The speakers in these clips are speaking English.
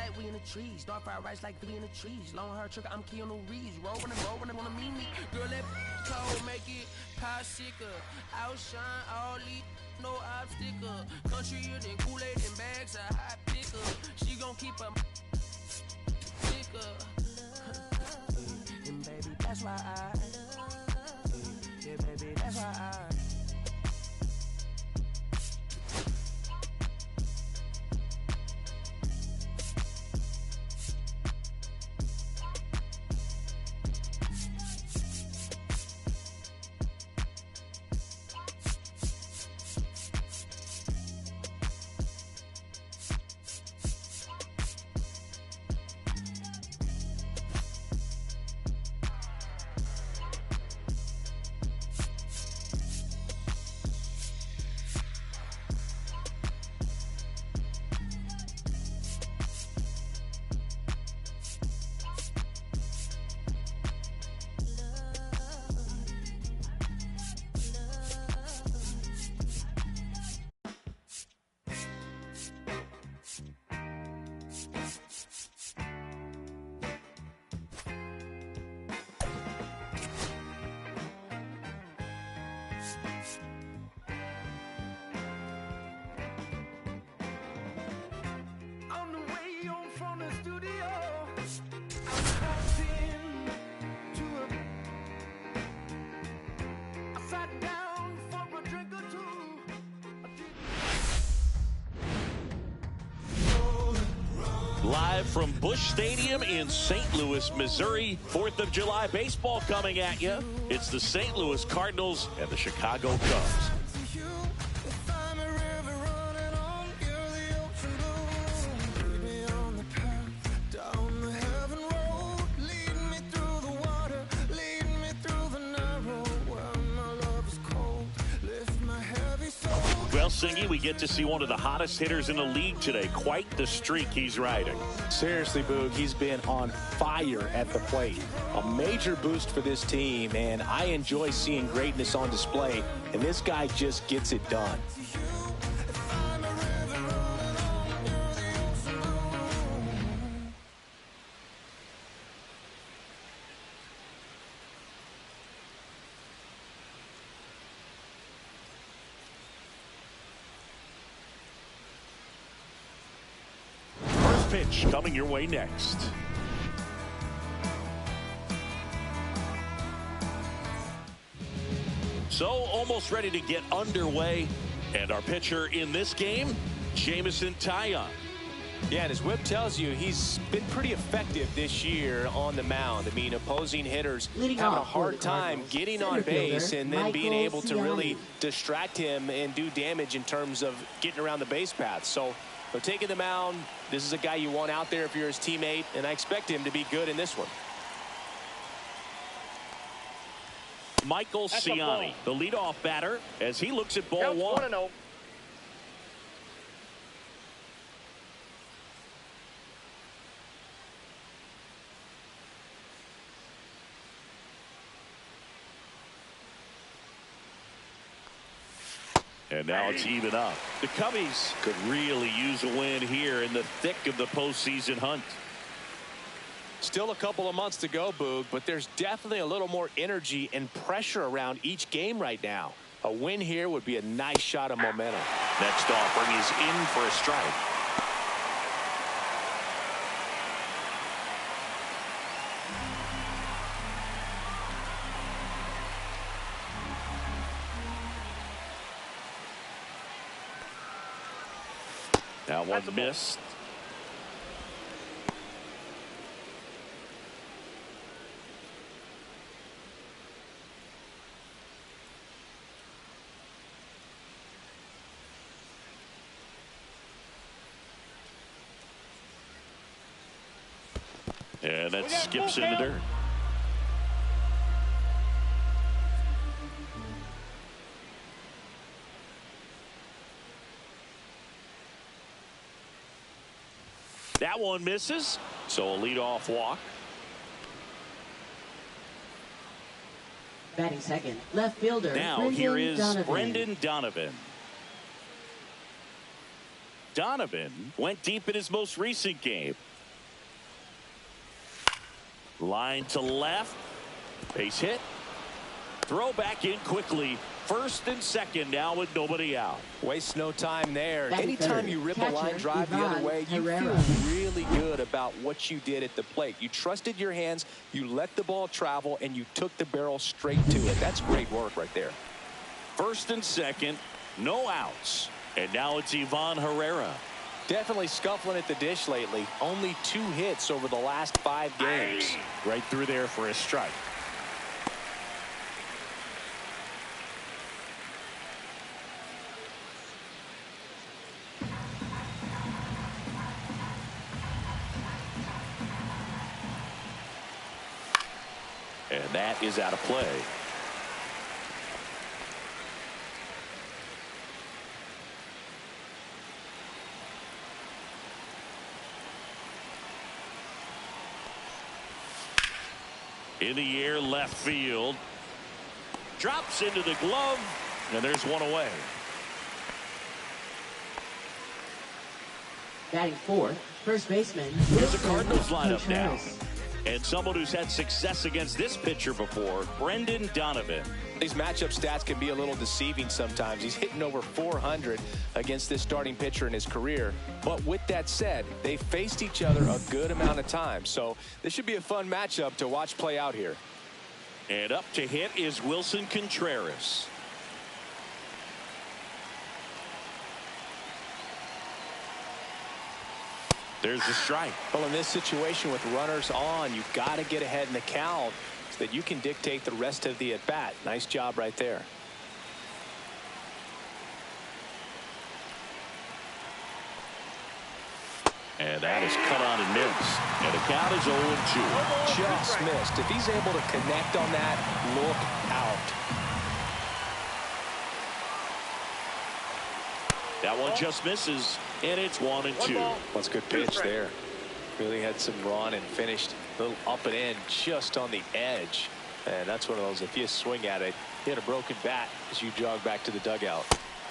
like we in the trees. Dark fried rice like we in the trees. Long hair trucker, I'm Keanu Reeves. Rolling, wanna meet me. Girl, that cold, make it popsicle. Outshine all these, no obstacle. Country than Kool-Aid and bags of hot picker. She gon' keep a thicker. And baby, that's why yeah, baby, that's why Live from Busch Stadium in St. Louis, Missouri. 4th of July baseball coming at you. It's the St. Louis Cardinals and the Chicago Cubs. Well, Singy, we get to see one of the hottest hitters in the league today. Quite the streak he's riding. Seriously, Boog, he's been on fire at the plate. A major boost for this team, and I enjoy seeing greatness on display, and this guy just gets it done. Pitch coming your way next. So almost ready to get underway, and our pitcher in this game, Jameson Taillon. Yeah, and his whip tells you he's been pretty effective this year on the mound. I mean, opposing hitters having a hard time getting on base and then being able to really distract him and do damage in terms of getting around the base path. So they're taking the mound. This is a guy you want out there if you're his teammate, and I expect him to be good in this one. Michael Ciani, the leadoff batter, as he looks at ball one. 1-0. And now it's even up. The Cubbies could really use a win here in the thick of the postseason hunt. Still a couple of months to go, Boog, but there's definitely a little more energy and pressure around each game right now. A win here would be a nice shot of momentum. Next offering is in for a strike. That one missed. And that skips into dirt. That one misses, so a leadoff walk. Batting second, left fielder. Now here is Brendan Donovan. Donovan went deep in his most recent game. Line to left. Base hit. Throw back in quickly. First and second now with nobody out. Waste no time there. Anytime you rip a line drive the other way, you feel really good about what you did at the plate. You trusted your hands, you let the ball travel, and you took the barrel straight to it. That's great work right there. First and second, no outs. And now it's Ivan Herrera. Definitely scuffling at the dish lately. Only 2 hits over the last 5 games. Right through there for a strike. And that is out of play. In the air, left field. Drops into the glove, and there's one away. Batting fourth, first baseman. Here's the Cardinals lineup now. And someone who's had success against this pitcher before, Brendan Donovan. These matchup stats can be a little deceiving sometimes. He's hitting over 400 against this starting pitcher in his career. But with that said, they faced each other a good amount of time. So this should be a fun matchup to watch play out here. And up to hit is Wilson Contreras. There's the strike. Well, in this situation with runners on, you've got to get ahead in the count so that you can dictate the rest of the at-bat. Nice job right there. And that is cut on and missed. And the count is 0-2. Just missed. If he's able to connect on that, look out. That one just misses, and it's 1-2. That's a good pitch there. Really had some run and finished a little up and in just on the edge. And that's one of those, if you swing at it, you hit a broken bat as you jog back to the dugout.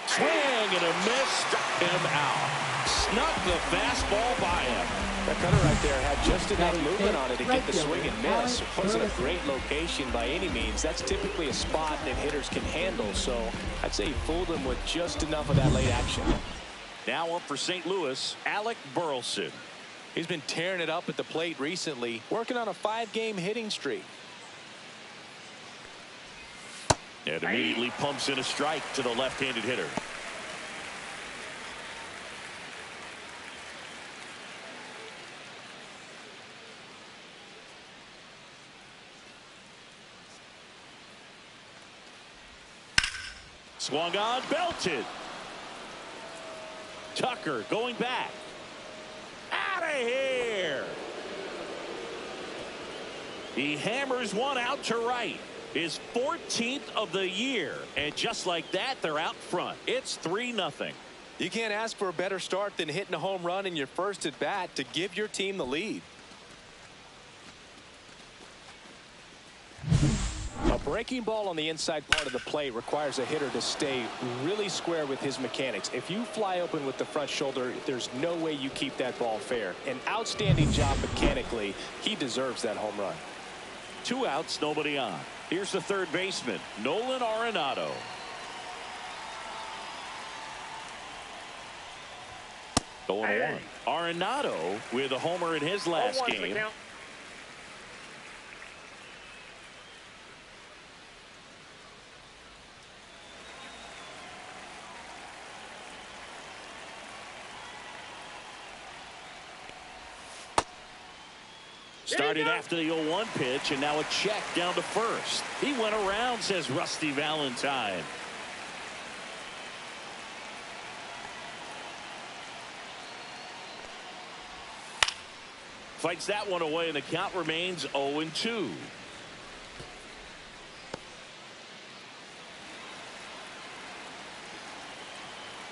Swing and a miss, struck him out. Snuck the fastball by him. That cutter right there had just enough movement on it to get the swing and miss. It wasn't a great location by any means. That's typically a spot that hitters can handle. So I'd say he fooled him with just enough of that late action. Now up for St. Louis, Alec Burleson. He's been tearing it up at the plate recently, working on a 5-game hitting streak. And immediately pumps in a strike to the left-handed hitter. Swung on, belted. Tucker going back. Out of here. He hammers one out to right. His 14th of the year. And just like that, they're out front. It's 3-0. You can't ask for a better start than hitting a home run in your first at bat to give your team the lead. A breaking ball on the inside part of the plate requires a hitter to stay really square with his mechanics. If you fly open with the front shoulder, there's no way you keep that ball fair. An outstanding job mechanically. He deserves that home run. 2 outs, nobody on. Here's the third baseman, Nolan Arenado. Going on. Arenado with a homer in his last game. Started after the 0-1 pitch, and now a check down to first. He went around, says Rusty Valentine. Fights that one away, and the count remains 0-2.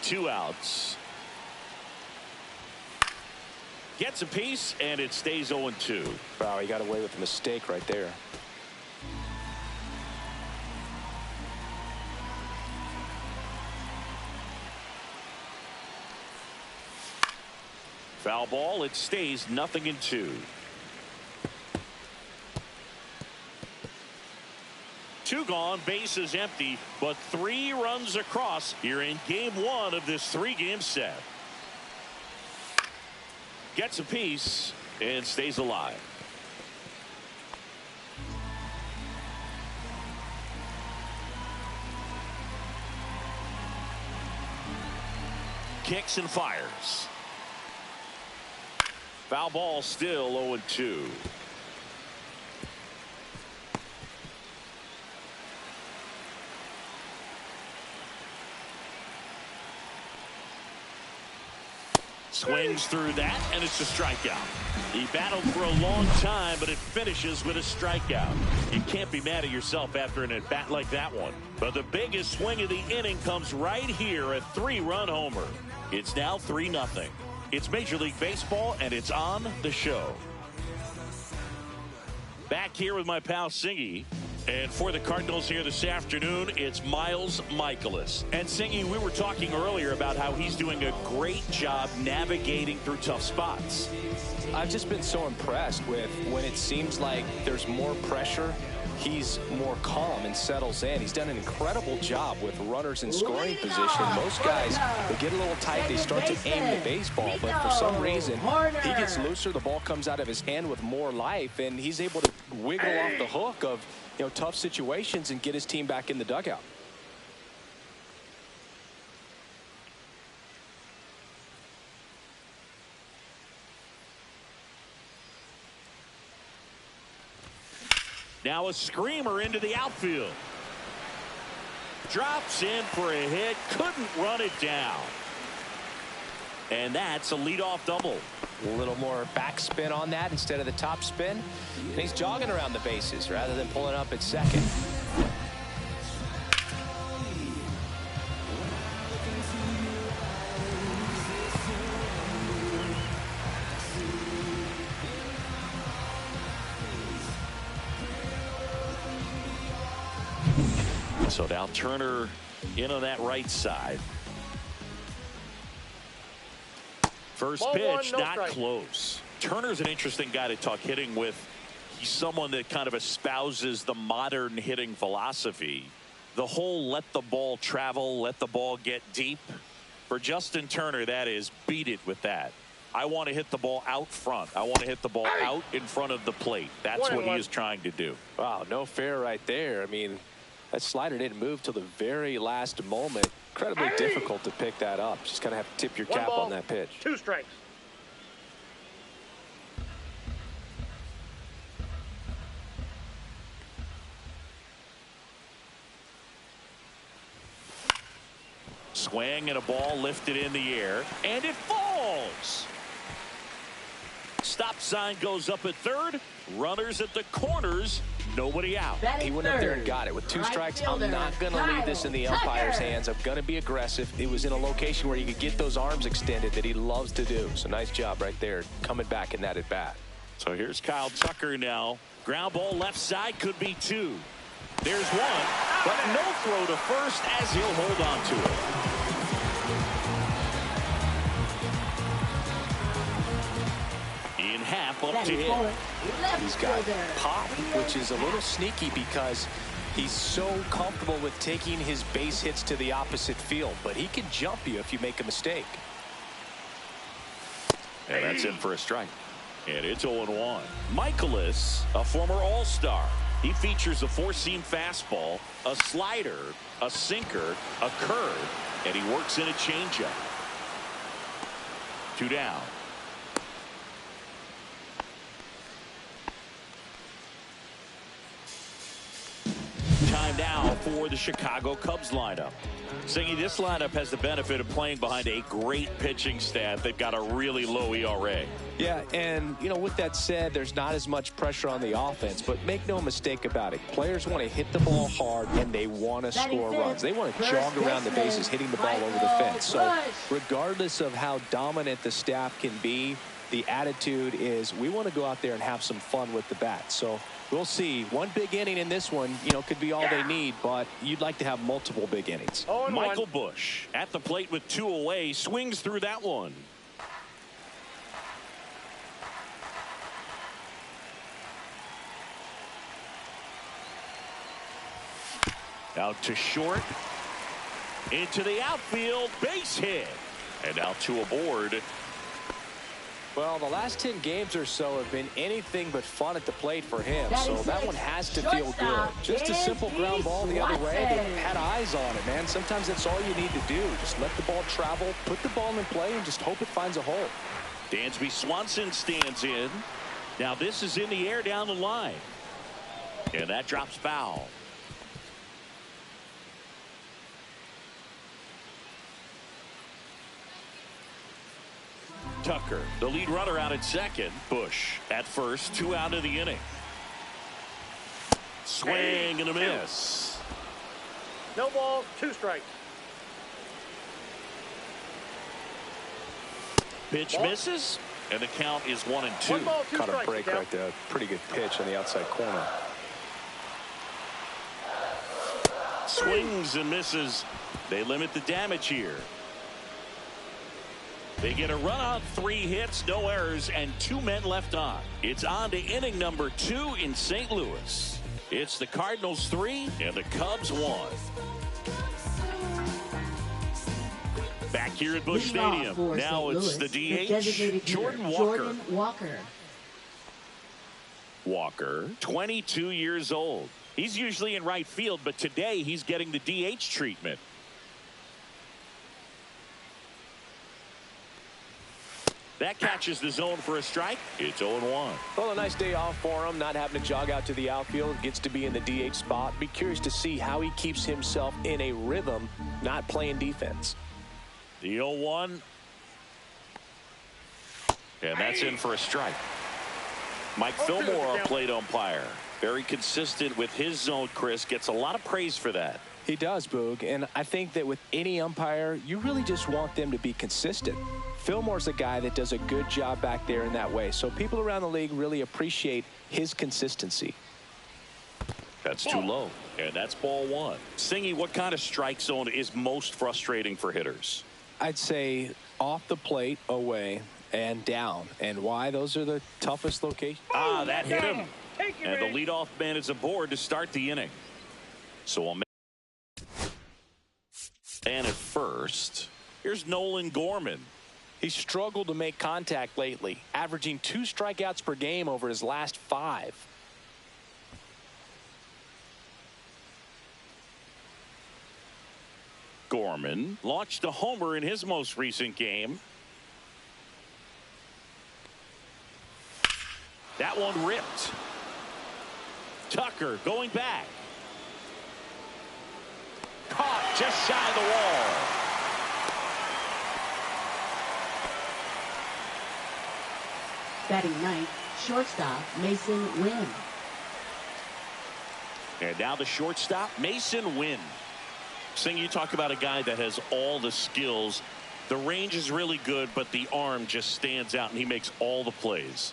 Two outs. Gets a piece, and it stays 0-2. Wow, he got away with a mistake right there. Foul ball, it stays 0-2. 2 gone, bases empty, but 3 runs across here in game 1 of this 3-game set. Gets a piece and stays alive. Kicks and fires. Foul ball, still 0-2. Swings through that, and it's a strikeout. He battled for a long time, but it finishes with a strikeout. You can't be mad at yourself after an at-bat like that one. But the biggest swing of the inning comes right here, a 3-run homer. It's now 3-0. It's Major League Baseball, and it's on the show. Back here with my pal Singy. And for the Cardinals here this afternoon, it's Miles Mikolas. And Singy, we were talking earlier about how he's doing a great job navigating through tough spots. I've just been so impressed with when it seems like there's more pressure, he's more calm and settles in. He's done an incredible job with runners in scoring position. Most guys, they get a little tight, they start to aim the baseball, but for some reason, he gets looser, the ball comes out of his hand with more life, and he's able to wiggle off the hook of tough situations and get his team back in the dugout. Now a screamer into the outfield. Drops in for a hit. Couldn't run it down. And that's a leadoff double. A little more backspin on that instead of the top spin. And he's jogging around the bases rather than pulling up at second. So now Turner in on that right side. First pitch, not close. Turner's an interesting guy to talk hitting with. He's someone that kind of espouses the modern hitting philosophy. The whole let the ball travel, let the ball get deep. For Justin Turner, that is beat it with that. I want to hit the ball out front. I want to hit the ball out in front of the plate. That's what he is trying to do. Wow, no fair right there. I mean, that slider didn't move till the very last moment. Incredibly difficult to pick that up. Just kind of have to tip your cap on that pitch. 2 strikes. Swing and a ball lifted in the air, and it falls. Stop sign goes up at third. Runners at the corners. Nobody out. He went up there and got it. With 2 strikes, I'm not going to leave this in the umpire's hands. I'm going to be aggressive. It was in a location where you could get those arms extended that he loves to do. So nice job right there, coming back in that at bat. So here's Kyle Tucker now. Ground ball left side, could be 2. There's 1, but no throw to first as he'll hold on to it. In half up to hit. He's got pop, which is a little sneaky because he's so comfortable with taking his base hits to the opposite field, but he can jump you if you make a mistake. And that's in for a strike. And it's 0-1. Mikolas, a former All-Star. He features a 4-seam fastball, a slider, a sinker, a curve, and he works in a changeup. 2 down. Time now for the Chicago Cubs lineup. Singy, this lineup has the benefit of playing behind a great pitching staff. They've got a really low ERA. Yeah, and, with that said, there's not as much pressure on the offense, but make no mistake about it. Players want to hit the ball hard, and they want to score runs. They want to jog around the bases, hitting the ball over the fence. So regardless of how dominant the staff can be, the attitude is we want to go out there and have some fun with the bat. So we'll see. One big inning in this one, could be all they need, but you'd like to have multiple big innings. Michael Busch at the plate with 2 away, swings through that one. Out to short. Into the outfield. Base hit. And now 2 aboard. Well, the last 10 games or so have been anything but fun at the plate for him, so that one has to feel good. Just a simple ground ball the other way. They had eyes on it, man. Sometimes that's all you need to do. Just let the ball travel, put the ball in play, and just hope it finds a hole. Dansby Swanson stands in. Now this is in the air down the line. And that drops foul. Tucker, the lead runner, out at second. Bush at first, 2 out of the inning. Swing and a miss. No balls, 2 strikes. Pitch misses, and the count is 1-2. 1 ball, 2 Caught strikes. a break right there. Pretty good pitch on the outside corner. Swings and misses. They limit the damage here. They get a run on 3 hits, no errors, and 2 men left on. It's on to inning number 2 in St. Louis. It's the Cardinals 3 and the Cubs 1. Back here at Busch Stadium. Now it's the DH, Jordan Walker. Walker, 22 years old. He's usually in right field, but today he's getting the DH treatment. That catches the zone for a strike. It's 0-1. Well, a nice day off for him, not having to jog out to the outfield. Gets to be in the DH spot. Be curious to see how he keeps himself in a rhythm, not playing defense. The 0-1. And that's in for a strike. Mike Fillmore, our plate umpire. Very consistent with his zone, Chris. Gets a lot of praise for that. He does, Boog, and I think that with any umpire, you really just want them to be consistent. Fillmore's a guy that does a good job back there in that way, so people around the league really appreciate his consistency. That's too low, and that's ball 1. Singy, what kind of strike zone is most frustrating for hitters? I'd say off the plate, away, and down. And why? Those are the toughest locations. That hit him. And the leadoff man is aboard to start the inning. So and at first, here's Nolan Gorman. He's struggled to make contact lately, averaging 2 strikeouts per game over his last 5. Gorman launched a homer in his most recent game. That one ripped. Tucker going back. Caught just shy of the wall. Batting 9th, shortstop Mason Wynn. And now the shortstop, Mason Wynn. Sing, you talk about a guy that has all the skills. The range is really good, but the arm just stands out, and he makes all the plays.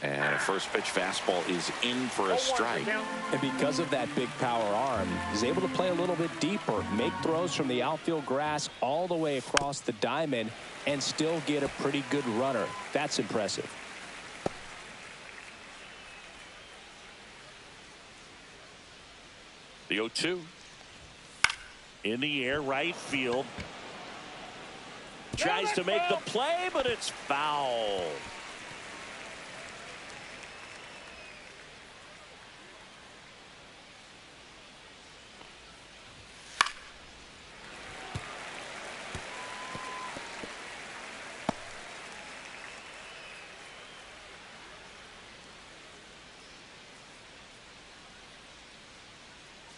And a first pitch fastball is in for a strike. And because of that big power arm, he's able to play a little bit deeper, make throws from the outfield grass all the way across the diamond, and still get a pretty good runner. That's impressive. The 0-2. In the air, right field. Tries to make the play, but it's foul.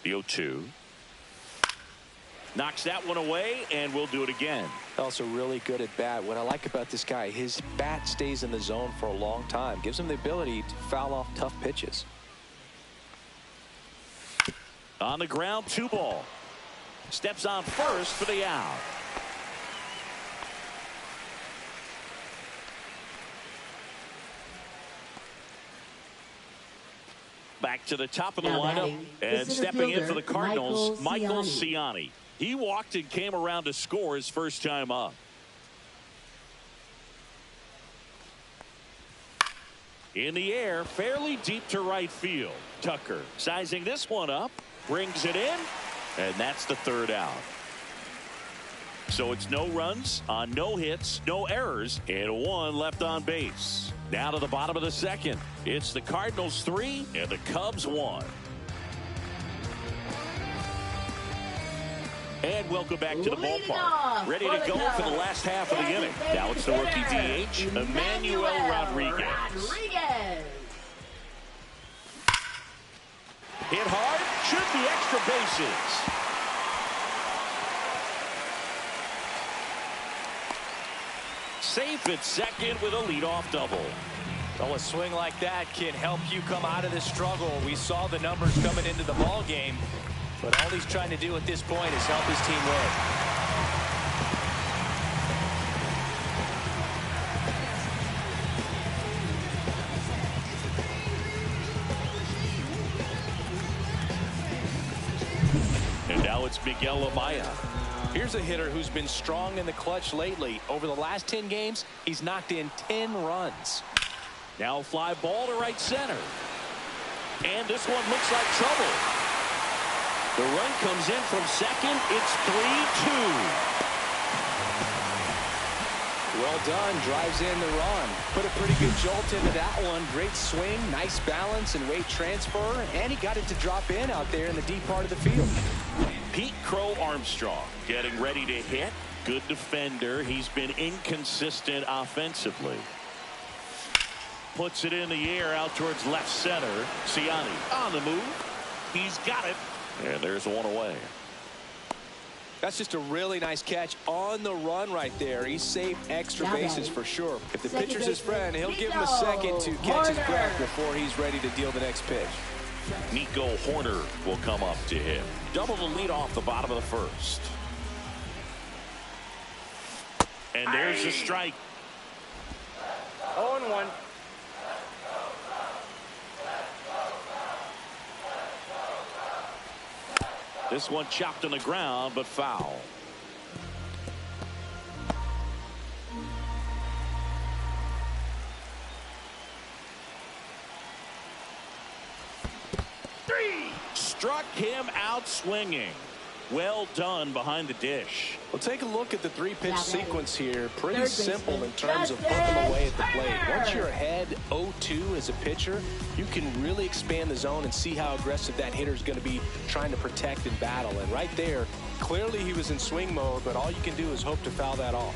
The 0-2. Knocks that one away, and we'll do it again. Also really good at bat. What I like about this guy, his bat stays in the zone for a long time. Gives him the ability to foul off tough pitches. On the ground, 2 ball. Steps on first for the out. Back to the top of the lineup, and stepping in for the Cardinals, Michael Ciani. He walked and came around to score his first time up. In the air, fairly deep to right field. Tucker sizing this one up, brings it in, and that's the third out. So it's no runs on no hits, no errors, and one left on base. Now to the bottom of the second. It's the Cardinals 3 and the Cubs 1. And welcome back to the ballpark. Ready to go for the last half of the inning. Now it's the rookie DH, Emmanuel Rodriguez. Hit hard, should be extra bases. Safe at second with a leadoff double. Well, a swing like that can help you come out of this struggle. We saw the numbers coming into the ball game, but all he's trying to do at this point is help his team win. And now it's Miguel Amaya. Here's a hitter who's been strong in the clutch lately. Over the last 10 games, he's knocked in 10 runs. Now fly ball to right center. And this one looks like trouble. The run comes in from second. It's 3-2. Well done. Drives in the run. Put a pretty good jolt into that one. Great swing, nice balance and weight transfer. And he got it to drop in out there in the deep part of the field. Pete Crow Armstrong getting ready to hit. Good defender. He's been inconsistent offensively. Puts it in the air out towards left center. Ciani on the move. He's got it. And there's one away. That's just a really nice catch on the run right there. He saved extra bases for sure. If the pitcher's his friend, he'll give him a second to catch his breath before he's ready to deal the next pitch. Nico Horner will come up to him. Double the lead off the bottom of the first. And there's a strike. 0-1. This one chopped on the ground, but foul. Struck him out swinging. Well done behind the dish. Well, take a look at the three-pitch sequence here. Pretty simple in terms of putting them away at the plate. Once you're ahead 0-2 as a pitcher, you can really expand the zone and see how aggressive that hitter is going to be trying to protect and battle. And right there, clearly he was in swing mode, but all you can do is hope to foul that off.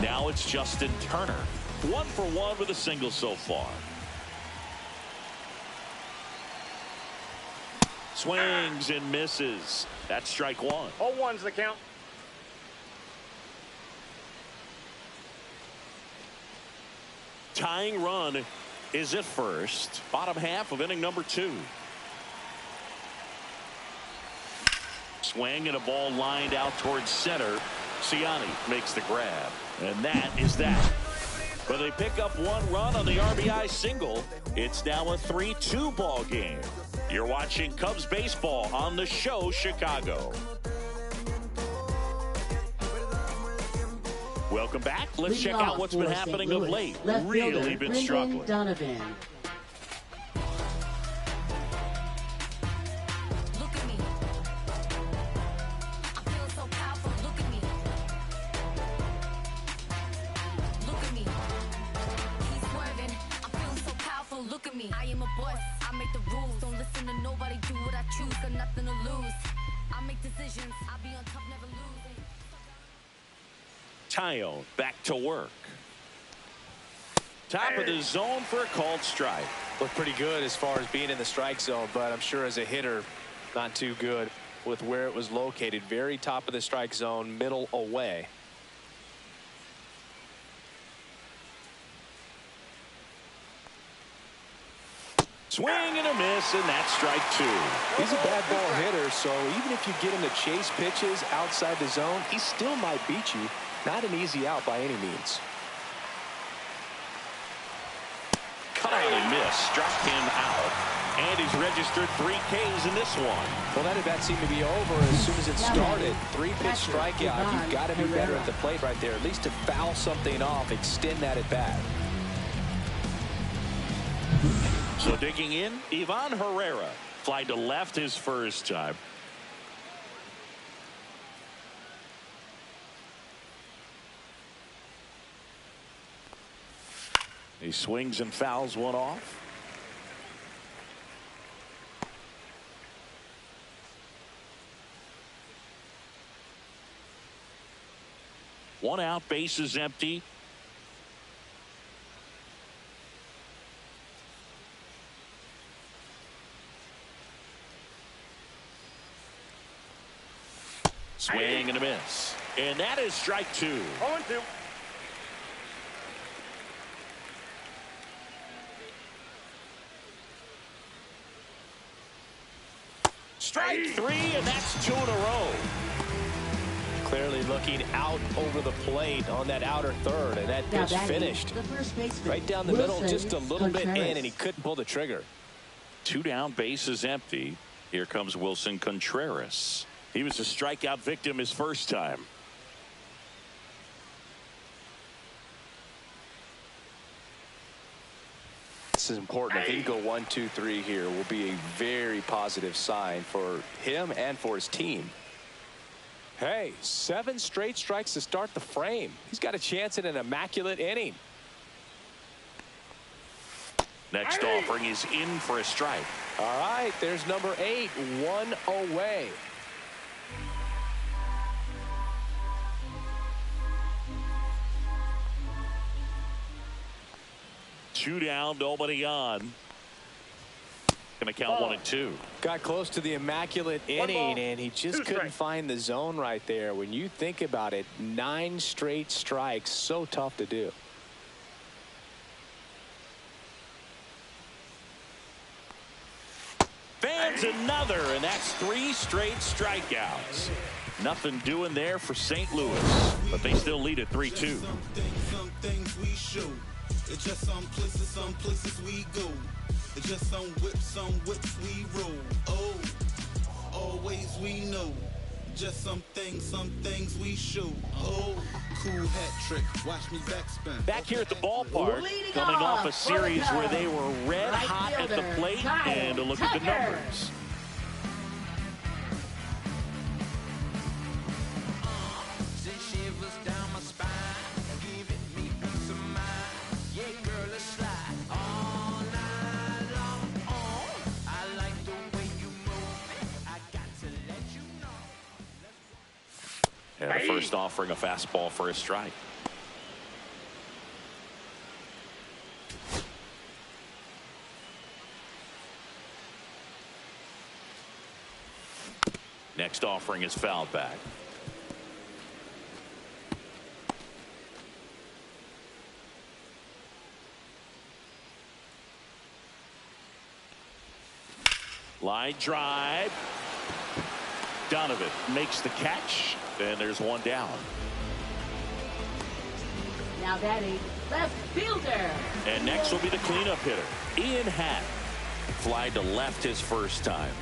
Now it's Justin Turner. 1 for 1 with a single so far. Swings and misses. That's strike one. 0-1's the count. Tying run is at first. Bottom half of inning number 2. Swing and a ball lined out towards center. Ciani makes the grab. And that is that. But they pick up 1 run on the RBI single. It's now a 3-2 ball game. You're watching Cubs baseball on the show Chicago. Welcome back. Let's check out what's been happening of late. Really been struggling. Donovan. Tyone back to work. Top of the zone for a called strike. Looked pretty good as far as being in the strike zone, but I'm sure as a hitter, not too good with where it was located. Very top of the strike zone, middle away. Swing and a miss, and that's strike 2. He's a bad ball hitter, so even if you get him to chase pitches outside the zone, he still might beat you. Not an easy out by any means. Cut out and miss. Struck him out. And he's registered 3 Ks in this one. Well, that at-bat seemed to be over as soon as it started. 3-pitch strikeout. You've got to be better at the plate right there. At least to foul something off, extend that at-bat. So digging in, Ivan Herrera. Fly to left his first time. He swings and fouls one off. One out, base is empty. Swing and a miss. And that is strike 2. 0-2. Strike 3, and that's 2 in a row. Clearly looking out over the plate on that outer third, and that pitch finished right down the middle, just a little bit in, and he couldn't pull the trigger. 2 down, base is empty. Here comes Wilson Contreras. He was a strikeout victim his first time. This is important. If he can go 1, 2, 3 here, will be a very positive sign for him and for his team. Hey, 7 straight strikes to start the frame. He's got a chance at an immaculate inning. Next offering is in for a strike. All right, there's number 8, 1 away. Two down, nobody on. Gonna count 1 and 2. Got close to the immaculate inning, and he just couldn't find the zone right there. When you think about it, 9 straight strikes, so tough to do. Fans another, and that's 3 straight strikeouts. Nothing doing there for St. Louis, but they still lead at 3-2. Some things we show. It's just some places we go. It's just some whips we roll. Oh, always we know. Just some things we show. Oh, cool hat trick. Watch me backspin. Back here at the ballpark, coming off a series where they were red hot at the plate, and a look at the numbers. And the first offering, a fastball for a strike. Next offering is fouled back. Line drive. Donovan makes the catch, and there's 1 down. Now batting left fielder. And next will be the cleanup hitter, Ian Happ. Fly to left his first time.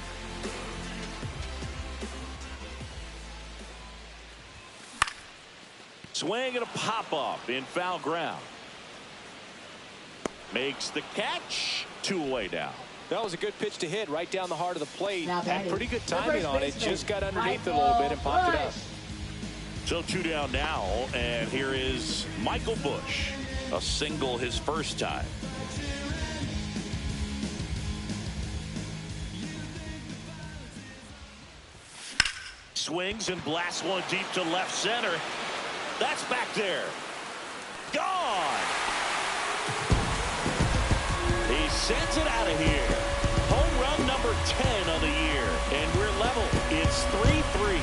Swing and a pop-up in foul ground. Makes the catch. 2 away now. That was a good pitch to hit right down the heart of the plate. Had pretty good timing on it. Just got underneath it a little bit and popped it up. So 2 down now, and here is Michael Busch. A single his first time. Swings and blasts one deep to left center. That's back there. Gone. He sends it out of here. Home run number 10 on the year. And we're level. It's 3-3.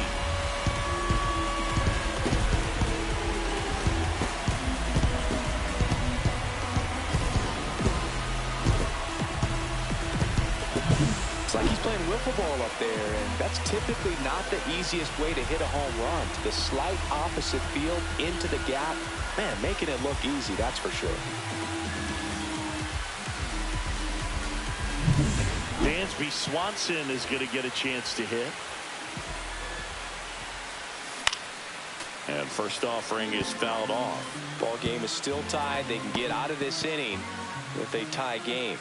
It's like he's playing wiffle ball up there, and that's typically not the easiest way to hit a home run. To the slight opposite field, into the gap. Man, making it look easy, that's for sure. Dansby Swanson is going to get a chance to hit. And first offering is fouled off. Ball game is still tied. They can get out of this inning with a tie game.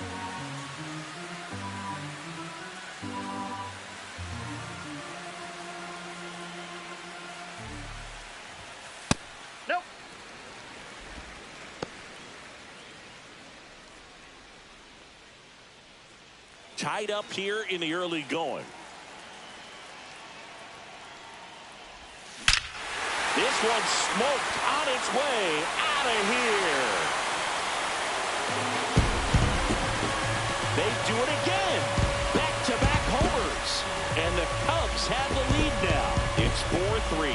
Nope. Tied up here in the early going. This one's smoked on its way out of here. They do it again. Back-to-back homers. And the Cubs have the lead now. It's 4-3.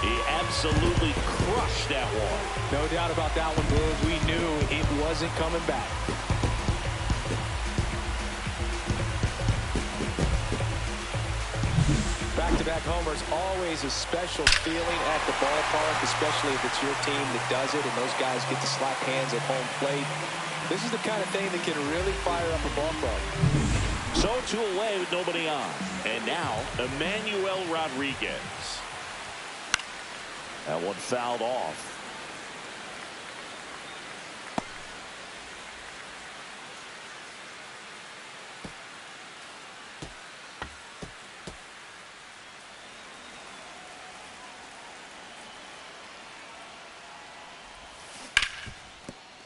He absolutely crushed that one. No doubt about that one, Boog. We knew it wasn't coming back. Back-to-back homers, always a special feeling at the ballpark, especially if it's your team that does it and those guys get to slap hands at home plate. This is the kind of thing that can really fire up a ball club. So 2 away with nobody on. And now, Emmanuel Rodriguez. That one fouled off.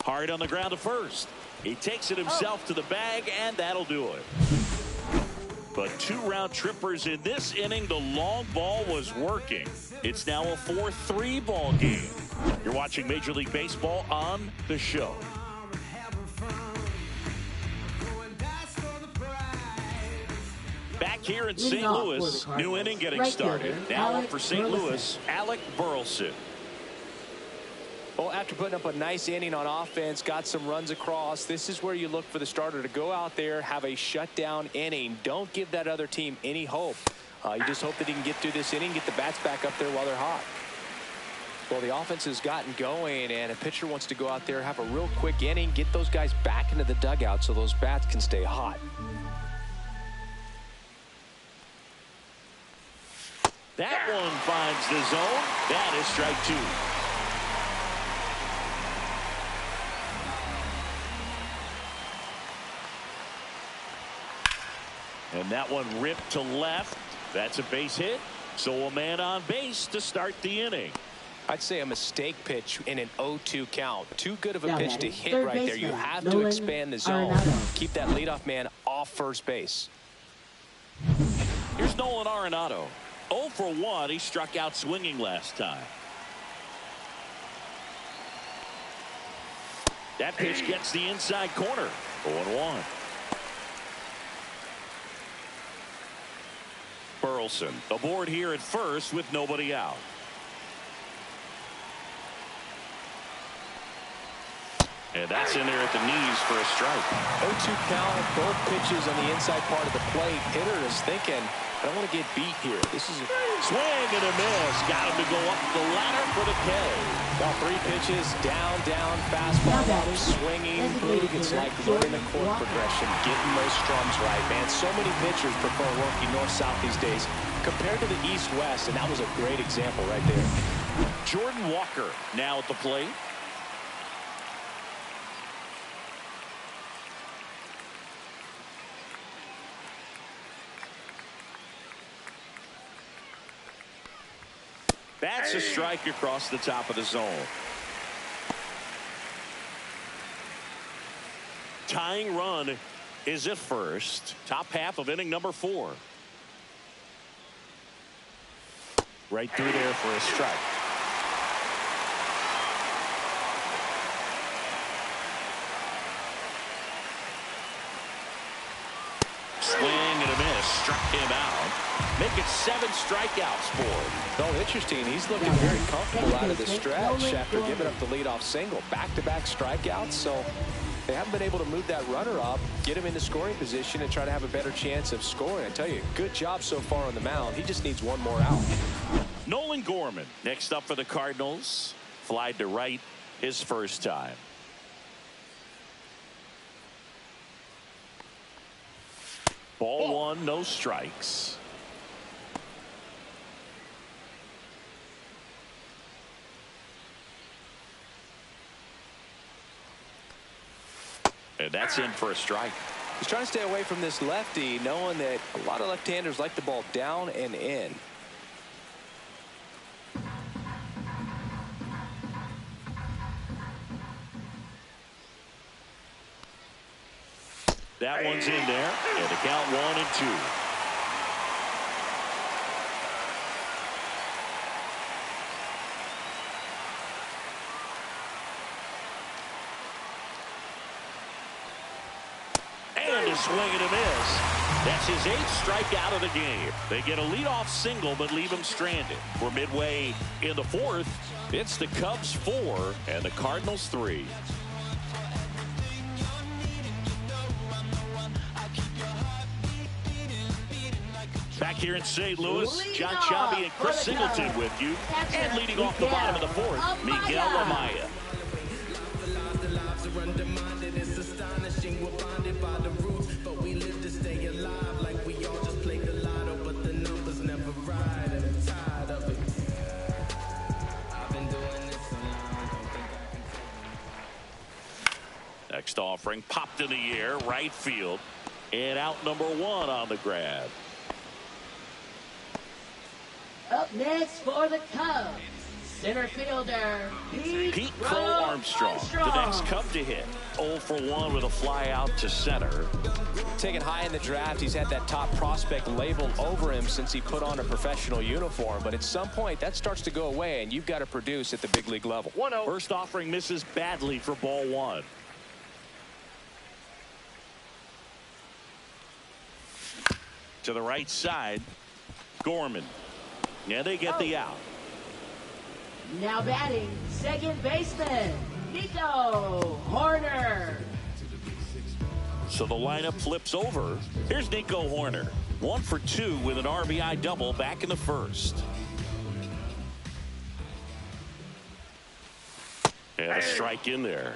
Hard on the ground to first. He takes it himself to the bag, and that'll do it. But 2 round trippers in this inning. The long ball was working. It's now a 4-3 ball game. You're watching Major League Baseball on the show. Back here in St. Louis, new inning getting started. Now up for St. Louis, Alec Burleson. Well, after putting up a nice inning on offense, got some runs across, this is where you look for the starter to go out there, have a shutdown inning. Don't give that other team any hope. You just hope that he can get through this inning, get the bats back up there while they're hot. Well, the offense has gotten going, and a pitcher wants to go out there, have a real quick inning, get those guys back into the dugout so those bats can stay hot. That one finds the zone. That is strike 2. And that one ripped to left. That's a base hit. So a man on base to start the inning. I'd say a mistake pitch in an 0-2 count. Too good of a pitch to hit right there. You have to expand the zone. Keep that leadoff man off first base. Here's Nolan Arenado. 0 for 1. He struck out swinging last time. That pitch gets the inside corner. 0-1. Burleson aboard here at first with nobody out. And that's in there at the knees for a strike. 0-2 count, both pitches on the inside part of the plate. Hitter is thinking, I don't want to get beat here. This is a swing and a miss. Got him to go up the ladder for the K. About 3 pitches, down, fastball, up, swinging, boog. It's like learning the chord progression, getting those strums right, man. So many pitchers prefer working north-south these days compared to the east-west, and that was a great example right there. Jordan Walker now at the plate. That's a strike across the top of the zone. Tying run is at first. Top half of inning number 4. Right through there for a strike. Swing and a miss. Struck him out. Make it 7 strikeouts for him. Oh, interesting. He's looking very comfortable out of the stretch after giving up the leadoff single. Back-to-back strikeouts, so they haven't been able to move that runner up, get him into scoring position, and try to have a better chance of scoring. I tell you, good job so far on the mound. He just needs one more out. Nolan Gorman next up for the Cardinals. Flied to right his first time. Ball 1, no strikes. And that's in for a strike. He's trying to stay away from this lefty, knowing that a lot of left-handers like the ball down and in. That one's in there, and the count 1-2. And a swing and a miss. That's his 8th strikeout of the game. They get a leadoff single, but leave him stranded. We're midway in the 4th. It's the Cubs 4 and the Cardinals 3. Back here in St. Louis, John Chabi and Chris Singleton with you. And leading off the bottom of the 4th, Miguel Amaya. Next offering popped in the air, right field. And out number 1 on the grab. Up next for the Cubs, center fielder Pete Crow-Armstrong, the next Cub to hit. 0 for 1 with a fly out to center. Taken high in the draft, he's had that top prospect label over him since he put on a professional uniform. But at some point, that starts to go away, and you've got to produce at the big league level. 1-0. First offering misses badly for ball 1. To the right side, Gorman. Yeah, they get the out. Now batting, second baseman, Nico Horner. So the lineup flips over. Here's Nico Horner. 1 for 2 with an RBI double back in the 1st. And a strike in there.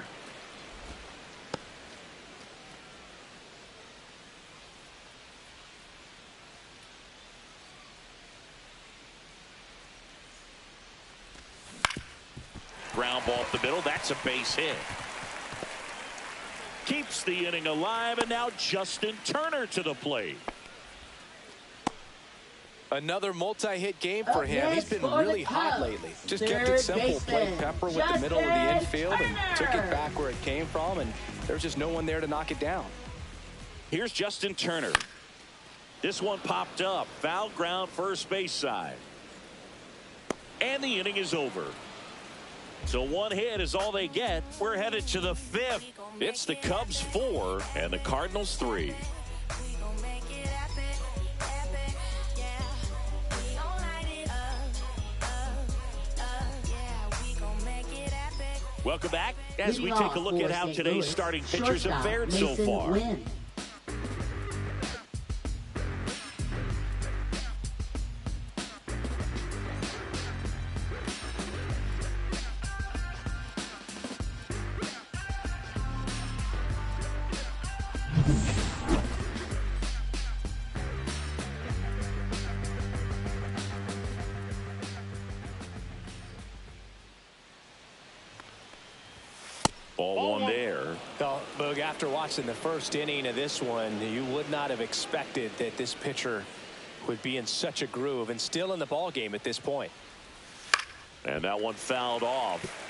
Ground ball up the middle. That's a base hit. Keeps the inning alive, and now Justin Turner to the plate. Another multi-hit game for him. He's been really hot lately. Just kept it simple. Played pepper with the middle of the infield and took it back where it came from, and there's just no one there to knock it down. Here's Justin Turner. This one popped up. Foul ground first base side. And the inning is over. So 1 hit is all they get. We're headed to the 5th. It's the Cubs 4 and the Cardinals 3. Welcome back as we take a look at how today's starting pitchers have fared so far. Ball 1 there. Well, Boog, after watching the first inning of this one, you would not have expected that this pitcher would be in such a groove and still in the ball game at this point. And that one fouled off.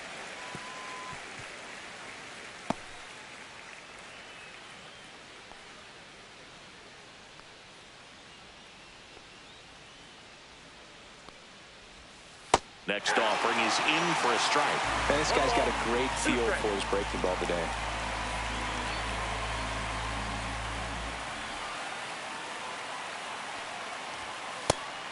Next offering is in for a strike. And this guy's got a great feel for his breaking ball today.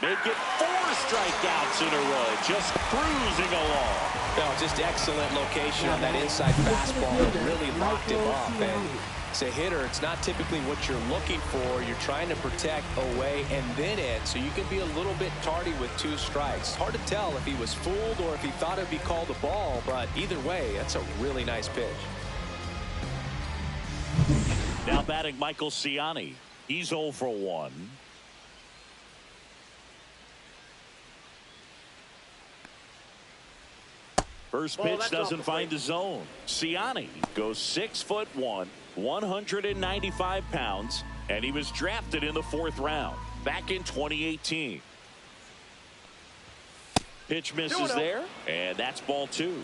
Make it 4 strikeouts in a row, just cruising along. No, just excellent location on that inside fastball that really locked him up. And as a hitter, it's not typically what you're looking for. You're trying to protect away and then in, so you can be a little bit tardy with 2 strikes. It's hard to tell if he was fooled or if he thought it'd be called a ball, but either way, that's a really nice pitch. Now batting Michael Ciani. He's 0 for 1. First pitch doesn't find the zone. Ciani goes 6'1", 195 pounds, and he was drafted in the 4th round back in 2018. Pitch misses there, and that's ball 2.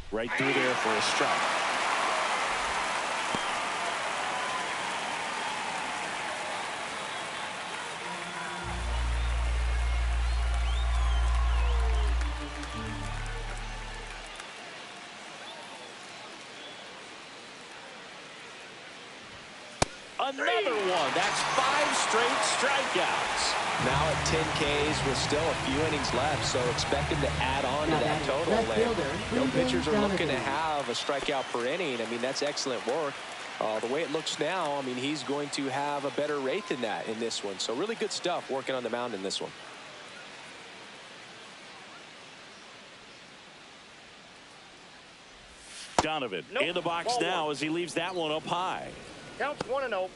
Right through there for a strike. Another one. That's 5 straight strikeouts. Now at 10 Ks with still a few innings left, so expect him to add on to that total. And pitchers are looking to have a strikeout per inning. I mean, that's excellent work. The way it looks now, I mean, he's going to have a better rate than that in this one. So really good stuff working on the mound in this one. Donovan in the box now as he leaves that one up high. Counts 1-0.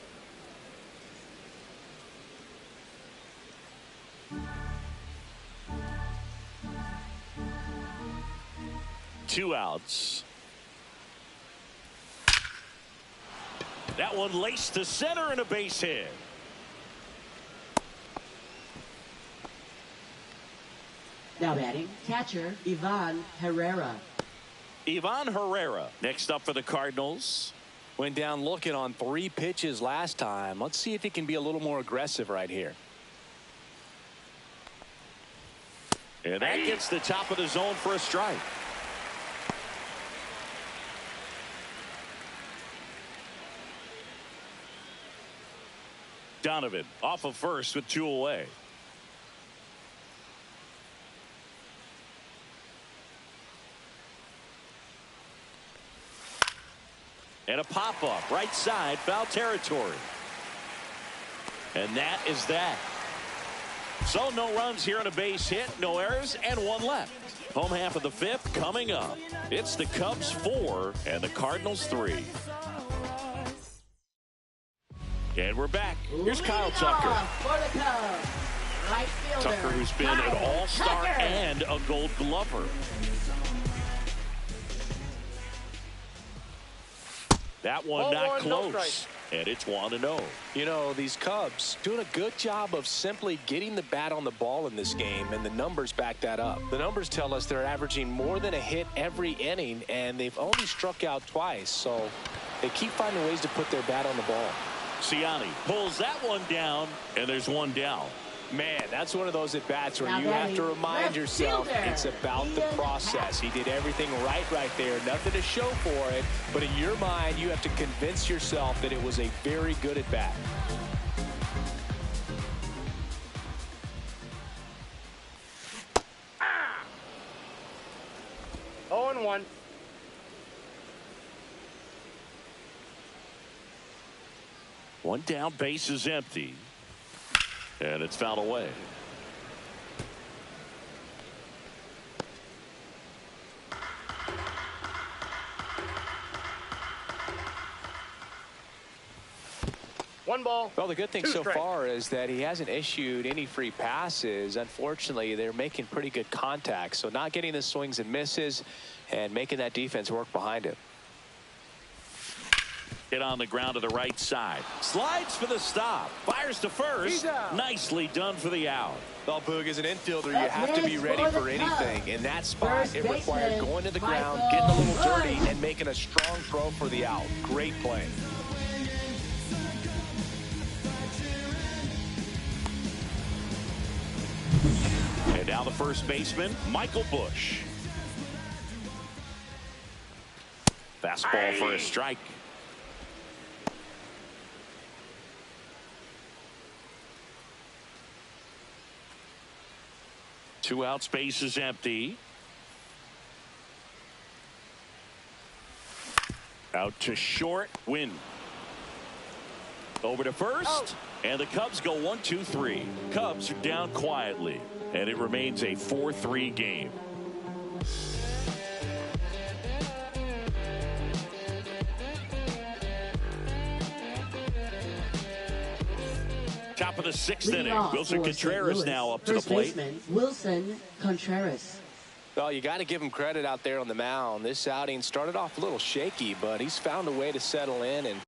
Two outs. That one laced to center and a base hit. Now batting, catcher Ivan Herrera. Ivan Herrera next up for the Cardinals. Went down looking on 3 pitches last time. Let's see if he can be a little more aggressive right here. And that gets the top of the zone for a strike. Donovan off of first with 2 away. And a pop-up right side, foul territory. And that is that. So no runs here on a base hit, no errors, and 1 left. Home half of the 5th coming up. It's the Cubs 4 and the Cardinals 3. And we're back. Here's Kyle Tucker. For the Cubs. Right fielder, Tucker, who's been an all-star and a Gold Glover. That one not close, and it's 1-0. You know, these Cubs doing a good job of simply getting the bat on the ball in this game, and the numbers back that up. The numbers tell us they're averaging more than a hit every inning, and they've only struck out twice, so they keep finding ways to put their bat on the ball. Siani pulls that one down, and there's 1 down. Man, that's one of those at-bats where you have to remind yourself it's about the process. He did everything right there. Nothing to show for it, but in your mind, you have to convince yourself that it was a very good at-bat. Ah! 0-1. One down, base is empty. And it's fouled away. One ball. Well, the good thing so far is that he hasn't issued any free passes. Unfortunately, they're making pretty good contact. So not getting the swings and misses and making that defense work behind him. Hit on the ground to the right side. Slides for the stop. Fires to first. Nicely done for the out. Well, Boog, as an infielder, you have to be ready for anything. In that spot, it required going to the ground, getting a little dirty, and making a strong throw for the out. Great play. And now the first baseman, Michael Busch. Fastball for a strike. Two out, space is empty. Out to short, win. Over to first, and the Cubs go 1-2-3. Cubs are down quietly. And it remains a 4-3 game. Top of the 6th inning. Wilson Contreras now up to the plate. Wilson Contreras. Well, you got to give him credit out there on the mound. This outing started off a little shaky, but he's found a way to settle in and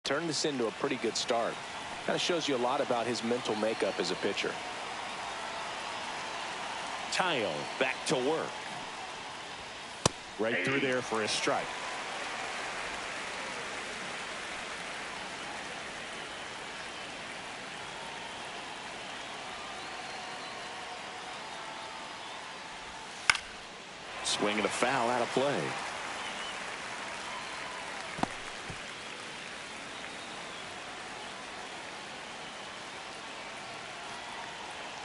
turned this into a pretty good start. Kind of shows you a lot about his mental makeup as a pitcher. Tayo back to work. Right through there for a strike. Swing and a foul out of play.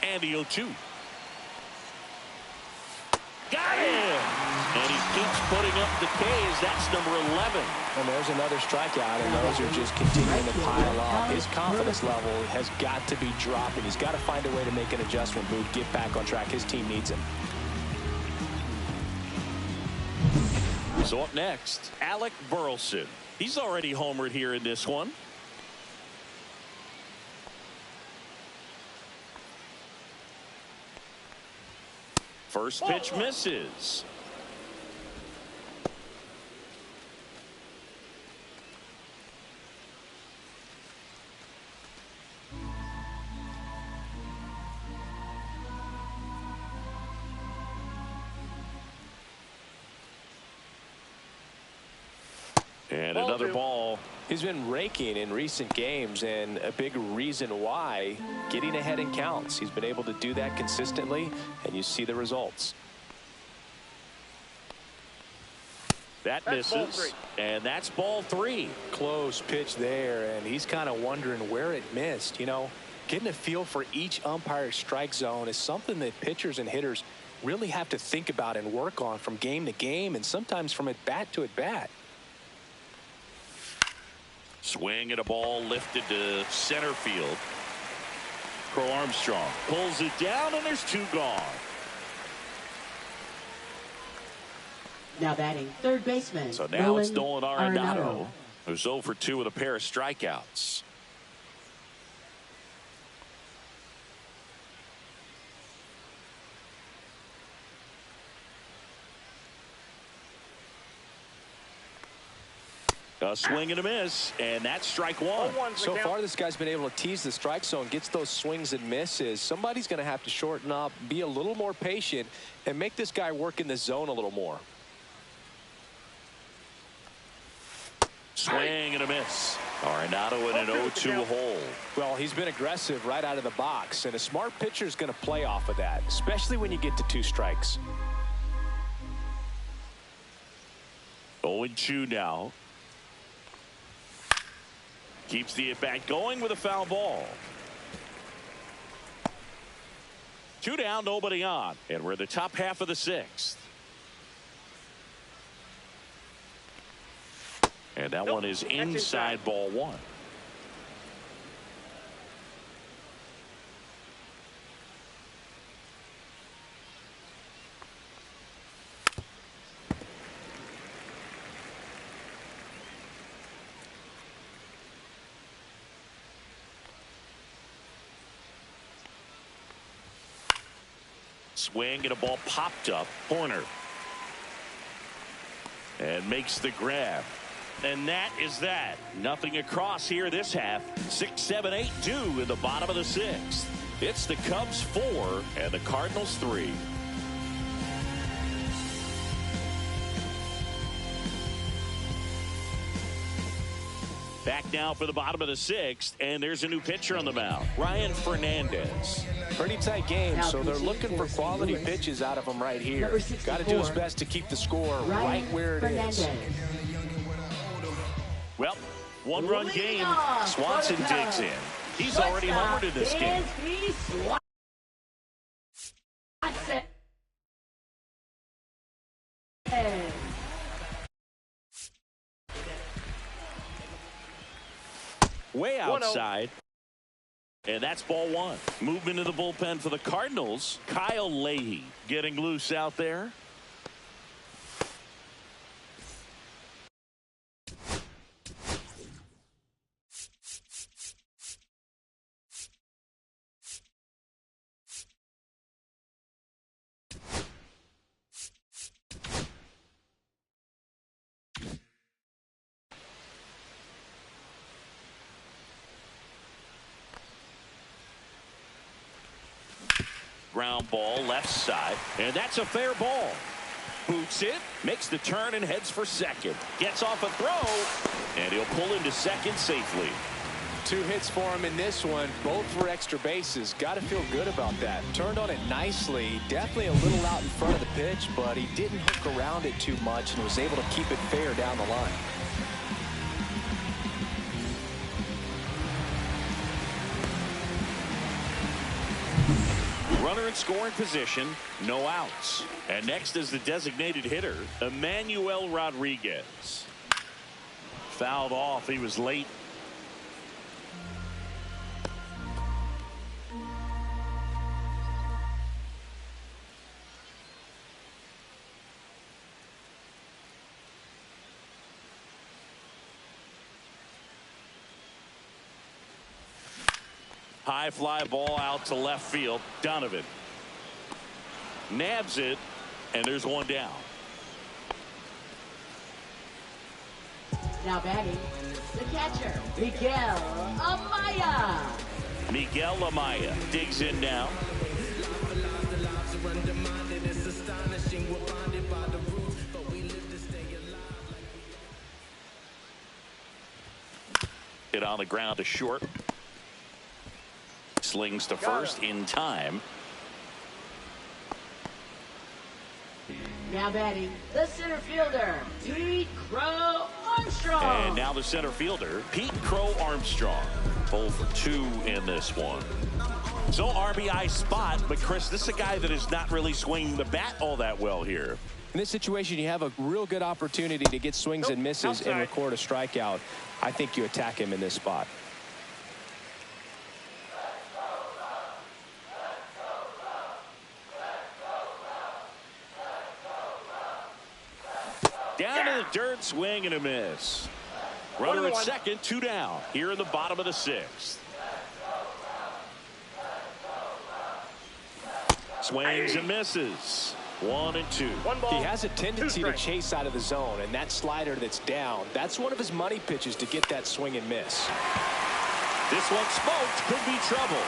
And the 0-2. Got him! And he keeps putting up the Ks. That's number 11. And there's another strikeout, and those are just continuing to pile up. His confidence level has got to be dropping. He's got to find a way to make an adjustment move, get back on track. His team needs him. So up next, Alec Burleson. He's already homered here in this one. First pitch misses. And another ball. He's been raking in recent games, and a big reason why, getting ahead in counts. He's been able to do that consistently, and you see the results. That misses, and that's ball 3. Close pitch there, and he's kind of wondering where it missed. You know, getting a feel for each umpire's strike zone is something that pitchers and hitters really have to think about and work on from game to game, and sometimes from at bat to at bat. Swing and a ball lifted to center field. Crow Armstrong pulls it down, and there's 2 gone. Now batting third baseman. So now it's Nolan Arenado, who's 0 for 2 with a pair of strikeouts. A swing and a miss, and that's strike 1. So far, this guy's been able to tease the strike zone, gets those swings and misses. Somebody's going to have to shorten up, be a little more patient, and make this guy work in the zone a little more. Swing and a miss. Arenado in an 0-2 hole. Well, he's been aggressive right out of the box, and a smart pitcher is going to play off of that, especially when you get to 2 strikes. 0-2 now. Keeps the at-bat going with a foul ball. 2 down, nobody on. And we're in the top half of the 6th. And that one is inside ball 1. Swing and a ball popped up. Corner. And makes the grab. And that is that. Nothing across here this half. 6, 7, 8, 2 in the bottom of the 6th. It's the Cubs 4 and the Cardinals 3. Back now for the bottom of the 6th, and there's a new pitcher on the mound, Ryan Fernandez. Pretty tight game, so they're looking for quality pitches out of him right here. Got to do his best to keep the score right where it is. Well, one-run game. Swanson digs in. He's already homered in this game. Way outside. And that's ball one. Movement in the bullpen for the Cardinals. Kyle Leahy getting loose out there. Ground ball left side, and that's a fair ball. Boots it, makes the turn and heads for second. Gets off a throw, and he'll pull into second safely. 2 hits for him in this one, both for extra bases. Got to feel good about that. Turned on it nicely, definitely a little out in front of the pitch, but he didn't hook around it too much and was able to keep it fair down the line. Runner in scoring position, no outs. And next is the designated hitter, Emmanuel Rodriguez. Fouled off, he was late. High fly ball out to left field. Donovan nabs it, and there's one down. Now batting, the catcher, Miguel Amaya. Miguel Amaya digs in now. Hit on the ground to short. Slings to first in time. Now batting, the center fielder, Pete Crow Armstrong. And now the center fielder, Pete Crow Armstrong. 0 for 2 in this one. So RBI spot, but Chris, this is a guy that is not really swinging the bat all that well here. In this situation, you have a real good opportunity to get swings and misses and record a strikeout. I think you attack him in this spot. Down to the dirt, swing and a miss. Runner at second, 2 down here in the bottom of the 6th. Swings and misses. 1 and 2. He has a tendency to chase out of the zone, and that slider that's down, that's one of his money pitches to get that swing and miss. This one smoked, could be trouble.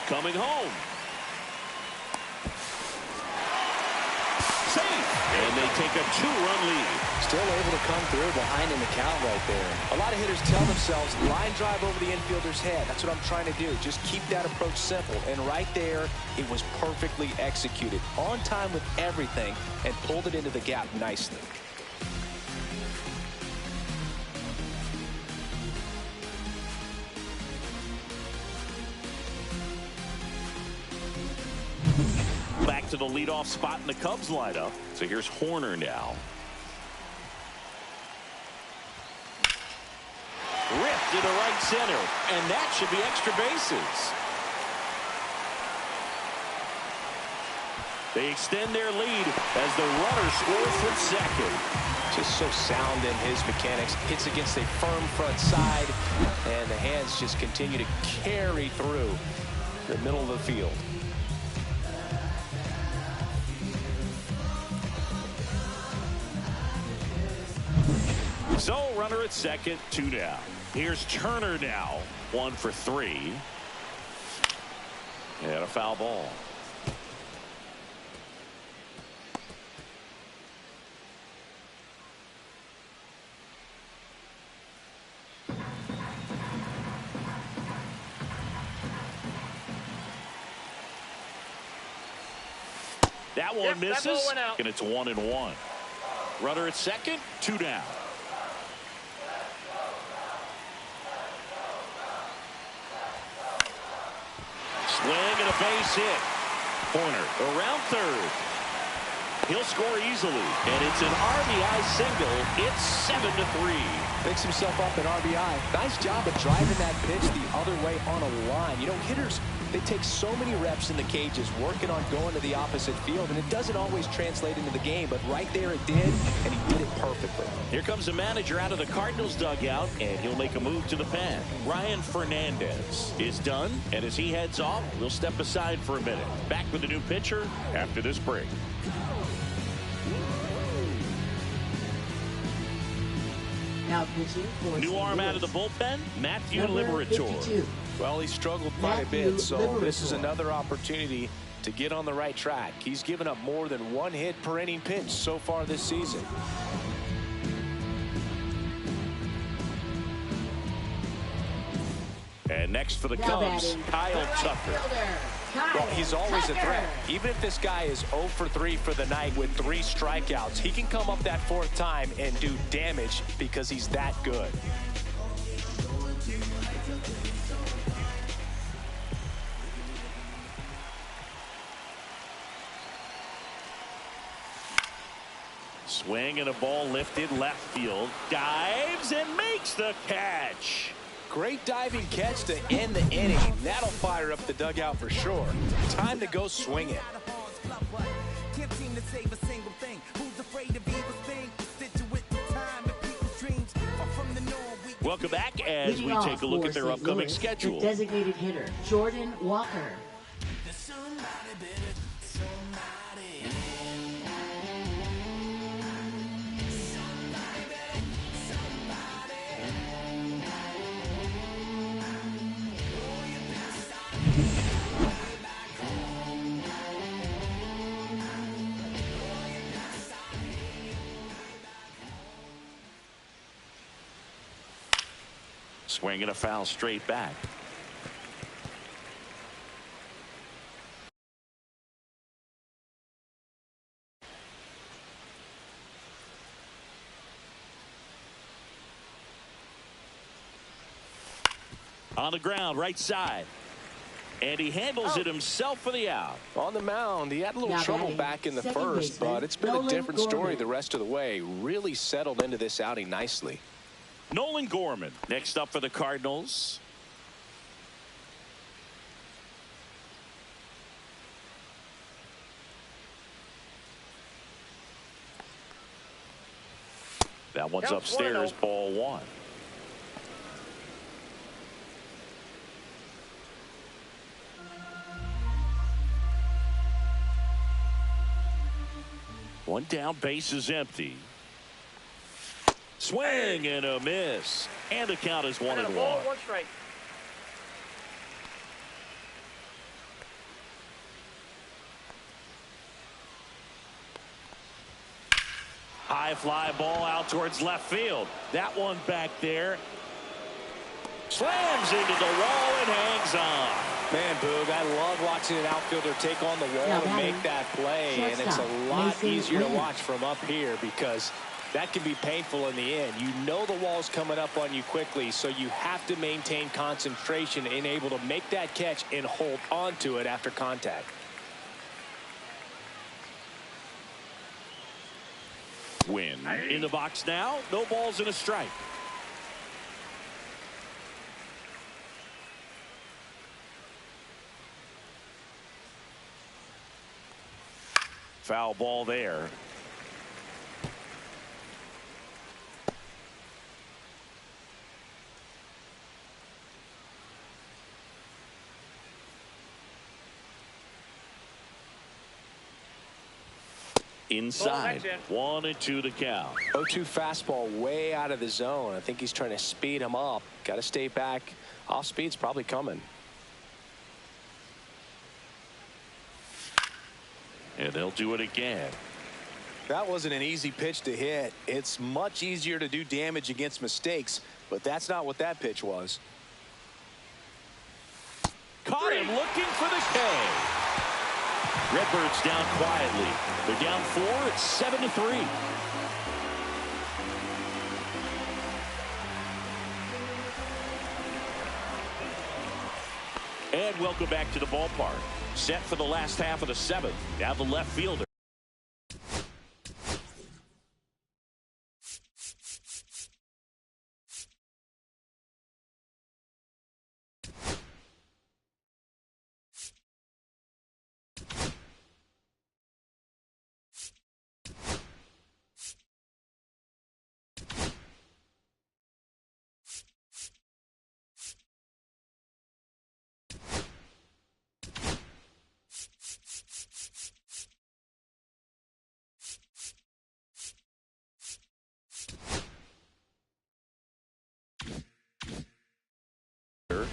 Coming home. And they take a 2-run lead. Still able to come through behind in the count right there. A lot of hitters tell themselves, line drive over the infielder's head. That's what I'm trying to do. Just keep that approach simple. And right there, it was perfectly executed. On time with everything and pulled it into the gap nicely. Back to the leadoff spot in the Cubs lineup. So here's Horner now. Ripped to the right center, and that should be extra bases. They extend their lead as the runner scores from second. Just so sound in his mechanics. Hits against a firm front side, and the hands just continue to carry through the middle of the field. So runner at second, 2 down. Here's Turner now, 1 for 3. And a foul ball. That one misses, and it's 1-1. Runner at second, 2 down. Swing and a base hit. Corner around third. He'll score easily, and it's an RBI single. It's 7-3. Picks himself up an RBI. Nice job of driving that pitch the other way on a line. You know, hitters, they take so many reps in the cages working on going to the opposite field, and it doesn't always translate into the game, but right there it did, and he did it perfectly. Here comes the manager out of the Cardinals dugout, and he'll make a move to the pen. Ryan Fernandez is done, and as he heads off, we'll step aside for a minute. Back with a new pitcher after this break. Now pitching for New arm out of the bullpen, Matthew Liberatore. Well, he struggled quite a bit, so this is another opportunity to get on the right track. He's given up more than 1 hit per inning pitch so far this season. And next for the Cubs, Kyle Tucker. Well, he's always a threat. Even if this guy is 0 for 3 for the night with 3 strikeouts, he can come up that 4th time and do damage because he's that good. Swing and a ball lifted left field. Dives and makes the catch. Great diving catch to end the inning. That'll fire up the dugout for sure. Time to go swing it. Welcome back as we take a look at their upcoming schedule. Designated hitter Jordan Walker. Swing and a foul straight back. On the ground, right side. And he handles it himself for the out. On the mound, he had a little trouble back in the first, but it's been a different story the rest of the way. Really settled into this outing nicely. Nolan Gorman next up for the Cardinals. That one's upstairs, ball 1. One down, base is empty. Swing and a miss. And the count is 1-1. 1 strike. High fly ball out towards left field. That one back there. Slams into the wall and hangs on. Man, Boog, I love watching an outfielder take on the wall and make that play. And it's a lot easier to watch from up here because that can be painful in the end. You know the wall's coming up on you quickly, so you have to maintain concentration and able to make that catch and hold on to it after contact. Win in the box now. No balls and a strike. Foul ball there. Inside. 1-2 the count. 0-2 fastball way out of the zone. I think he's trying to speed him up. Got to stay back. Off speed's probably coming. And they'll do it again. That wasn't an easy pitch to hit. It's much easier to do damage against mistakes, but that's not what that pitch was. Caught him looking for the K. Redbirds down quietly. They're down 4. It's 7-3. And welcome back to the ballpark. Set for the last half of the seventh. Now the left fielder.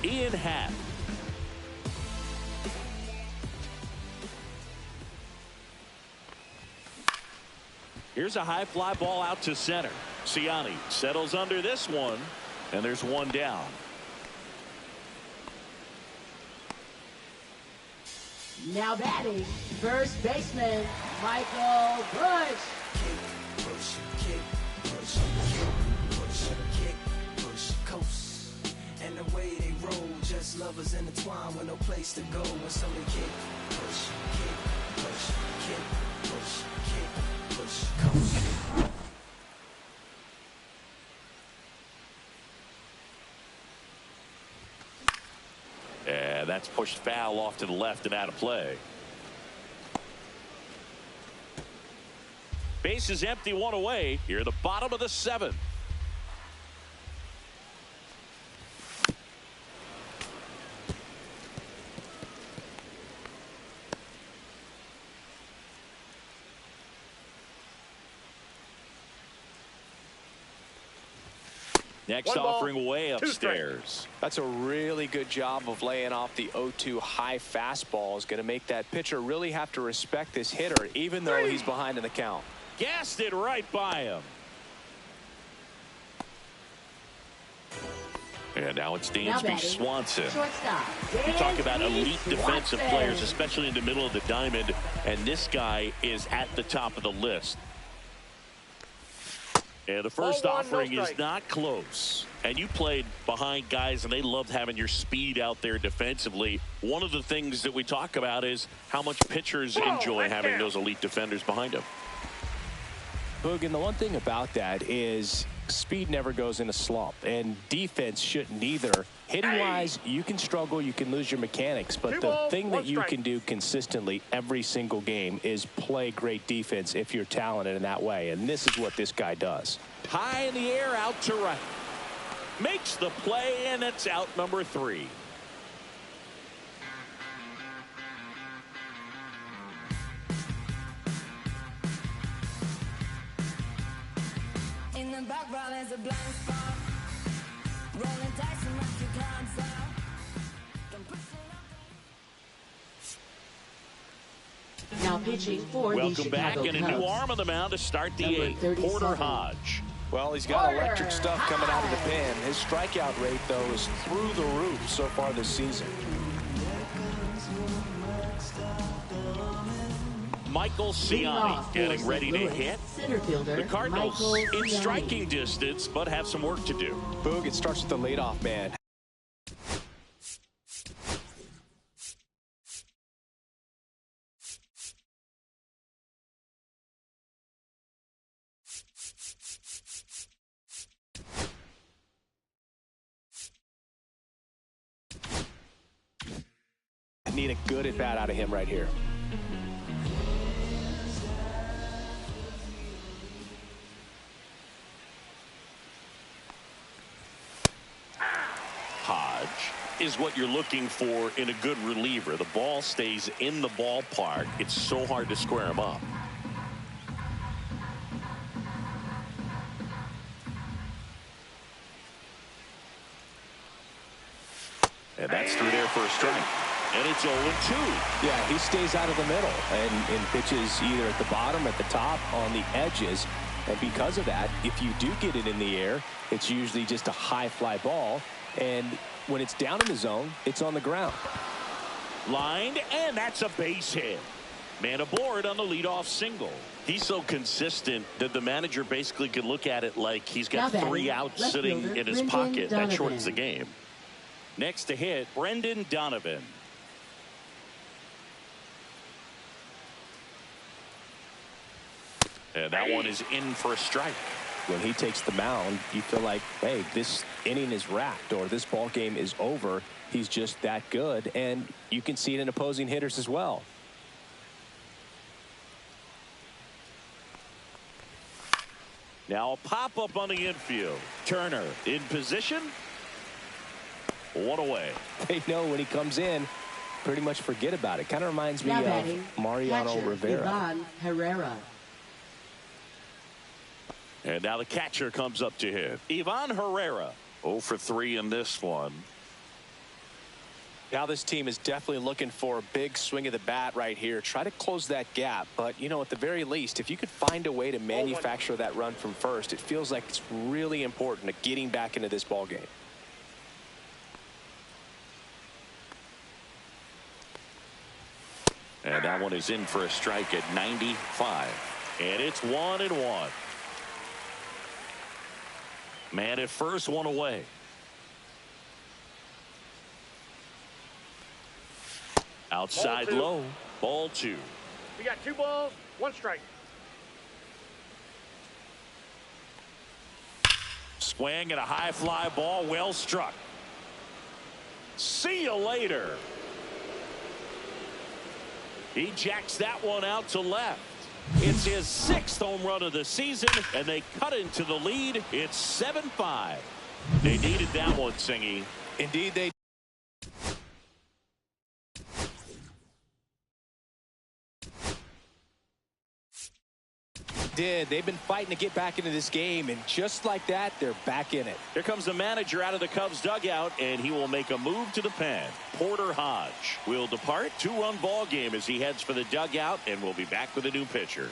Ian Happ. Here's a high fly ball out to center. Ciani settles under this one, and there's one down. Now batting, first baseman, Michael Bush. Kick, push, kick, push, kick, push, kick, push, coast. And the way they roll, just lovers intertwined with no place to go. When somebody kick, push, kick, push, kick, push, kick, push, coast. And that's pushed foul off to the left and out of play. Base is empty, one away. Here at the bottom of the seventh. Next offering away upstairs. That's a really good job of laying off the 0-2 high fastball. Is going to make that pitcher really have to respect this hitter, even though he's behind in the count. Gassed it right by him. And now it's Dansby Swanson. You talk about elite defensive players, especially in the middle of the diamond, and this guy is at the top of the list. And the first offering is not close. And you played behind guys, and they loved having your speed out there defensively. One of the things that we talk about is how much pitchers enjoy having those elite defenders behind them. Boog, and the one thing about that is speed never goes in a slump, and defense shouldn't either. Hitting-wise, you can struggle, you can lose your mechanics, but the thing that you can do consistently every single game is play great defense if you're talented in that way, and this is what this guy does. High in the air, out to right. Makes the play, and it's out number 3. In the background is a blind spot. Rolling dice and like you can't stop. Now pitching for the Welcome back, Chicago and a Cubs. new arm on the mound to start the Number 8th. 37. Porter Hodge. Well, he's got electric stuff coming out of the pen. His strikeout rate, though, is through the roof so far this season. Michael Ciani getting ready to hit. Center fielder, The Cardinals Michael in Ciani. striking distance, but have some work to do. Boog, it starts with the leadoff man. I need a good at-bat out of him right here. Hodge is what you're looking for in a good reliever. The ball stays in the ballpark. It's so hard to square him up. And that's through there for a strike. And it's 0-2. Yeah, he stays out of the middle and pitches either at the bottom, at the top, on the edges. And because of that, if you do get it in the air, it's usually just a high fly ball. And when it's down in the zone, it's on the ground. Lined, and that's a base hit. Man aboard on the leadoff single. He's so consistent that the manager basically can look at it like he's got 3 outs sitting in his pocket. That shortens the game. Next to hit, Brendan Donovan. And that one is in for a strike. When he takes the mound, you feel like, hey, this inning is wrapped or this ball game is over. He's just that good, and you can see it in opposing hitters as well. Now a pop-up on the infield. Turner in position. One away. They know when he comes in, pretty much forget about it. Kind of reminds me of Mariano Rivera. Ivan Herrera. And now the catcher comes up to him. Ivan Herrera. 0 for 3 in this one. Now this team is definitely looking for a big swing of the bat right here. Try to close that gap. But, you know, at the very least, if you could find a way to manufacture that run from first, it feels like it's really important to getting back into this ball game. And that one is in for a strike at 95. And it's 1-1. Man at first, one away. Outside low. Ball 2. We got 2 balls, 1 strike. Swing and a high fly ball, well struck. See you later. He jacks that one out to left. It's his 6th home run of the season, and they cut into the lead. It's 7-5. They needed that one, Singy. Indeed, they did. They've been fighting to get back into this game, and just like that, they're back in it. Here comes the manager out of the Cubs dugout, and he will make a move to the pen. Porter Hodge will depart. 2-run ball game as he heads for the dugout, and we'll be back with a new pitcher.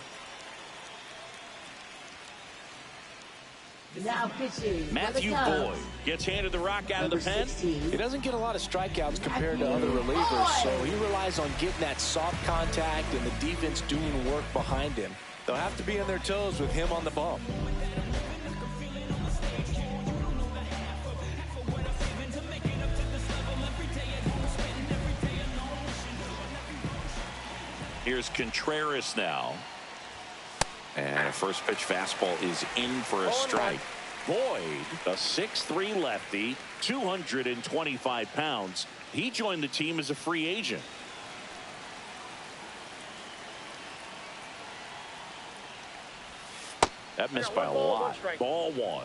Now pitching. Matthew Boyd gets handed the rock out of the pen. He doesn't get a lot of strikeouts compared to other relievers, so he relies on getting that soft contact and the defense doing work behind him. They'll have to be on their toes with him on the bump. Here's Contreras now. And a first pitch fastball is in for a strike. Boyd, a 6'3" lefty, 225 pounds. He joined the team as a free agent. That missed by a lot. Ball 1.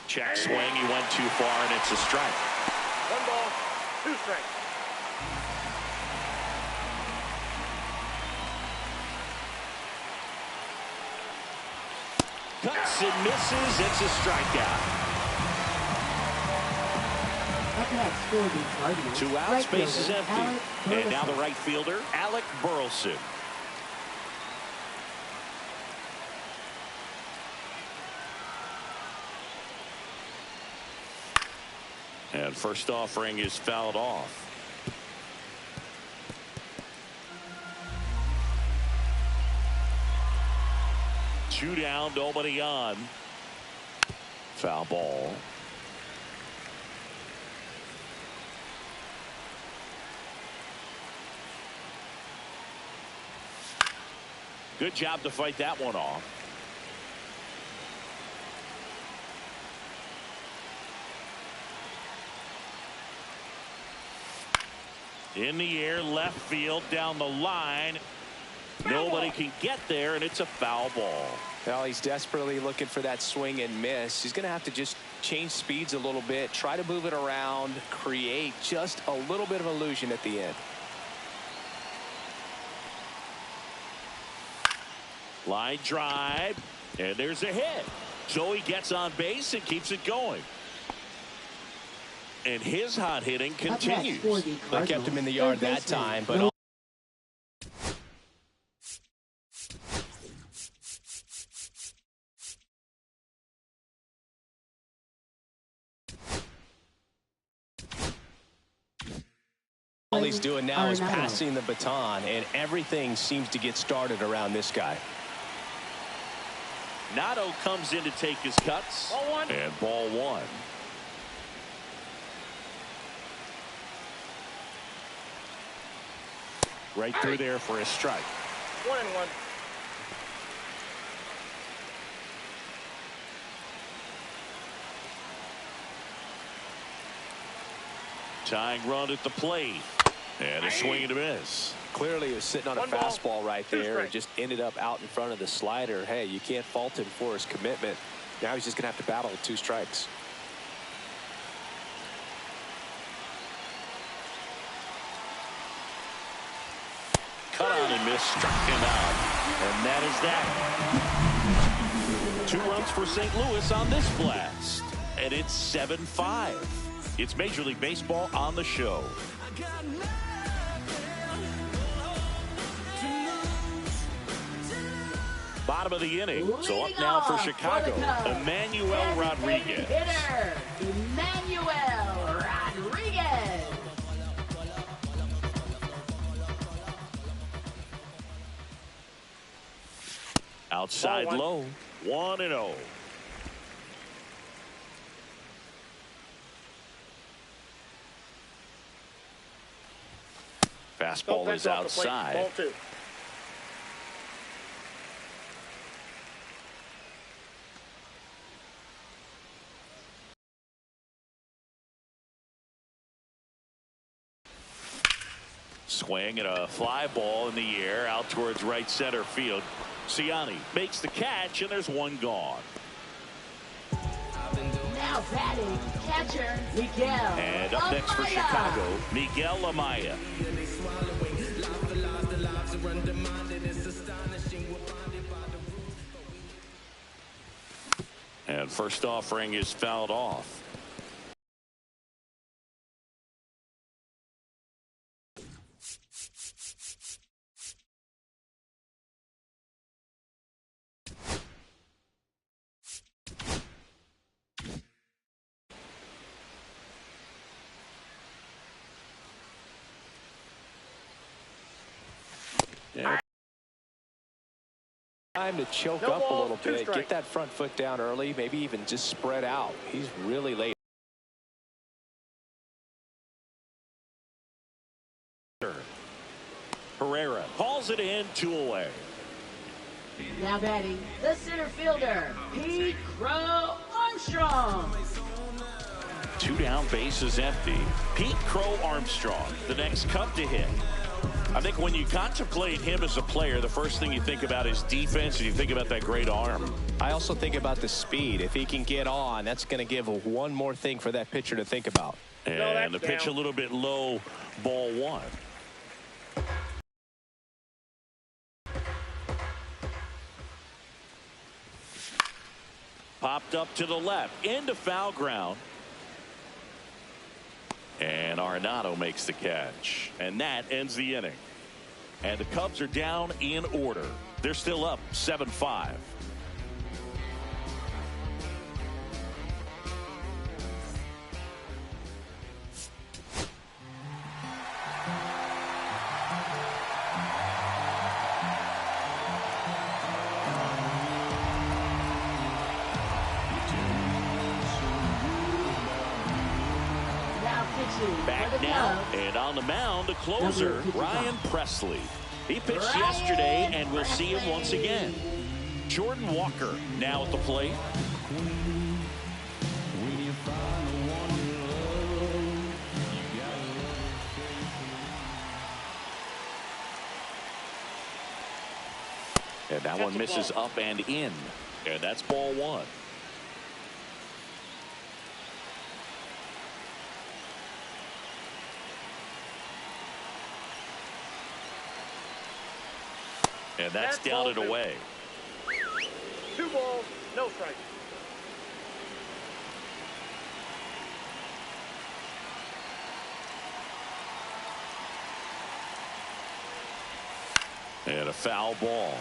Check swing. He went too far, and it's a strike. 1 ball, 2 strikes. Cuts and misses. It's a strikeout. Two outs, base is empty. And now the right fielder, Alec Burleson. And first offering is fouled off. Two down, nobody on. Foul ball. Good job to fight that one off. In the air, left field, down the line. Nobody can get there, and it's a foul ball. Well, he's desperately looking for that swing and miss. He's going to have to just change speeds a little bit, try to move it around, create just a little bit of illusion at the end. Line drive, and there's a hit. So he gets on base and keeps it going. And his hot hitting continues. I kept him in the yard that time, but all he's doing now is passing the baton, and everything seems to get started around this guy. Nato comes in to take his cuts. Ball 1. And ball 1. Right through there for a strike. 1-1. Tying run at the plate. And a swing and a miss. Clearly, he was sitting on a fastball right there and just ended up out in front of the slider. Hey, you can't fault him for his commitment. Now he's just going to have to battle with 2 strikes. Cut on and miss, struck him out. And that is that. 2 runs for St. Louis on this blast. And it's 7-5. It's Major League Baseball on the show. Bottom of the inning. So up now for Chicago, Emmanuel Rodriguez. Hitter, Emmanuel Rodriguez. Outside low, 1-0. Fastball is outside. Ball 2. Swing and a fly ball in the air out towards right center field. Ciani makes the catch, and there's 1 gone. Now batting, catcher, Miguel And up next for Chicago, Miguel Amaya. And first offering is fouled off. Time to choke up a little bit, get that front foot down early, maybe even just spread out. He's really late. Herrera calls it in, 2 away. Now batting, the center fielder, Pete Crow Armstrong. 2 down, bases empty. Pete Crow Armstrong, the next Cub to hit. I think when you contemplate him as a player, the first thing you think about is defense, and you think about that great arm. I also think about the speed. If he can get on, that's going to give 1 more thing for that pitcher to think about. And the pitch a little bit low, ball 1. Popped up to the left, into foul ground. And Arenado makes the catch. And that ends the inning. And the Cubs are down in order. They're still up 7-5. Back now, and on the mound, the closer, Ryan Presley. He pitched yesterday, and we'll see him once again. Jordan Walker now at the plate. And that one misses up and in. And that's ball 1. And that's down and away. 2 balls, no strikes. And a foul ball.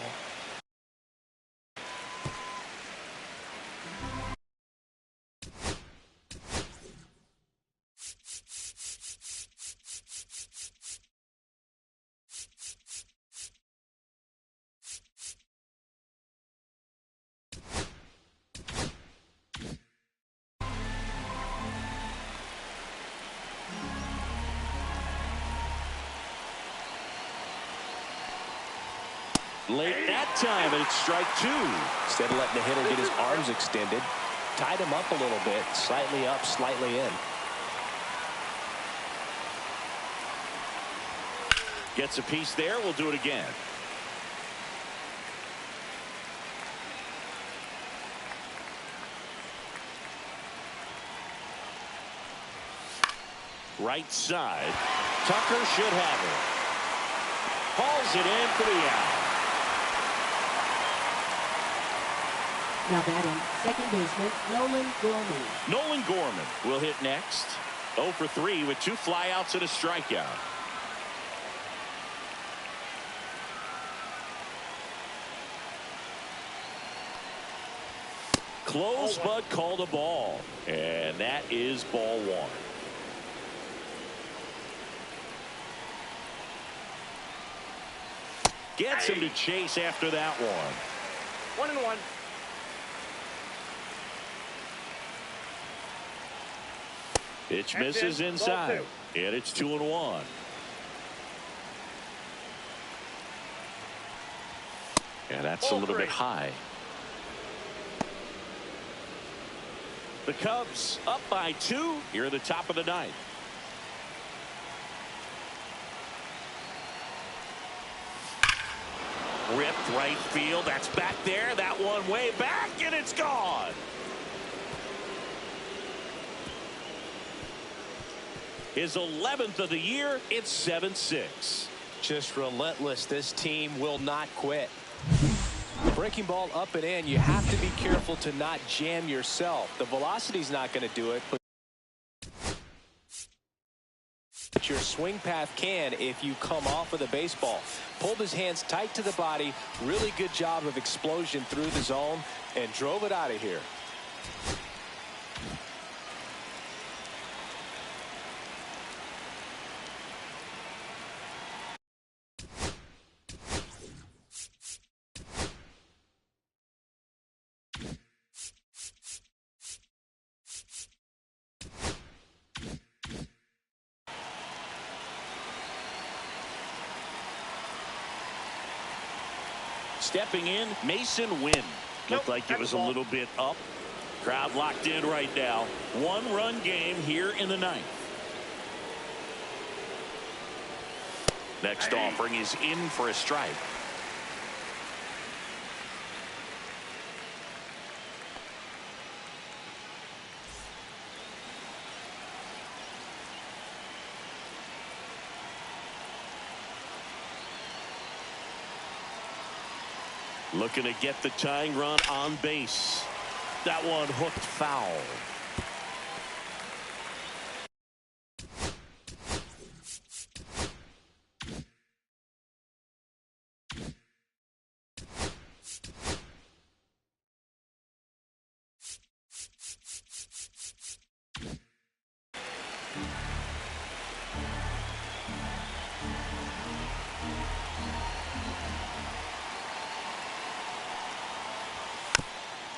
Late that time, and it's strike 2. Instead of letting the hitter get his arms extended, tied him up a little bit, slightly up, slightly in. Gets a piece there. We'll do it again. Right side. Tucker should have it. Hauls it in for the out. Now batting, second baseman, Nolan Gorman. Nolan Gorman will hit next. 0 for 3 with 2 flyouts and a strikeout. Close, but called a ball. And that is ball 1. Gets him to chase after that one. 1-1. Pitch misses inside. And it's 2-1. Yeah, that's a little bit high. The Cubs up by 2 here at the top of the 9th. Ripped right field. That's back there. That one way back, and it's gone. His 11th of the year. It's 7-6. Just relentless. This team will not quit. Breaking ball up and in. You have to be careful to not jam yourself. The velocity's not going to do it, but your swing path can if you come off of the baseball. Pulled his hands tight to the body. Really good job of explosion through the zone and drove it out of here. Stepping in, Mason Wynn. Looked like it was a little bit up. Crowd locked in right now. 1-run game here in the 9th. Next offering is in for a strike. Looking to get the tying run on base. That one hooked foul.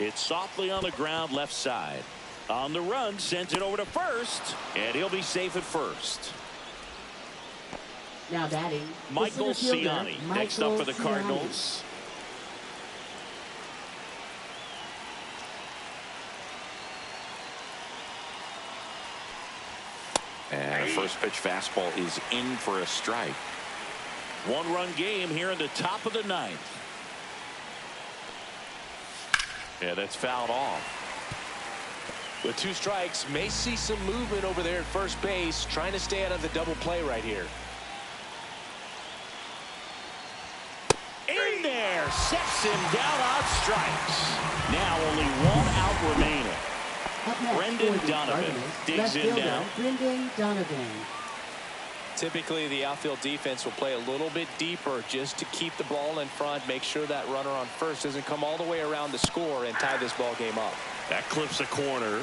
It's softly on the ground left side. On the run, sends it over to first, and he'll be safe at first. Now batting, Michael Ciani next up for the Cardinals. And the first pitch fastball is in for a strike. 1-run game here in the top of the 9th. Yeah, that's fouled off. With 2 strikes, may see some movement over there at first base, trying to stay out of the double play right here. In there, sets him down on strikes. Now only 1 out remaining. Up next, Brendan Donovan digs in now. Brendan Donovan. Typically, the outfield defense will play a little bit deeper just to keep the ball in front, make sure that runner on first doesn't come all the way around to score and tie this ball game up. That clips a corner.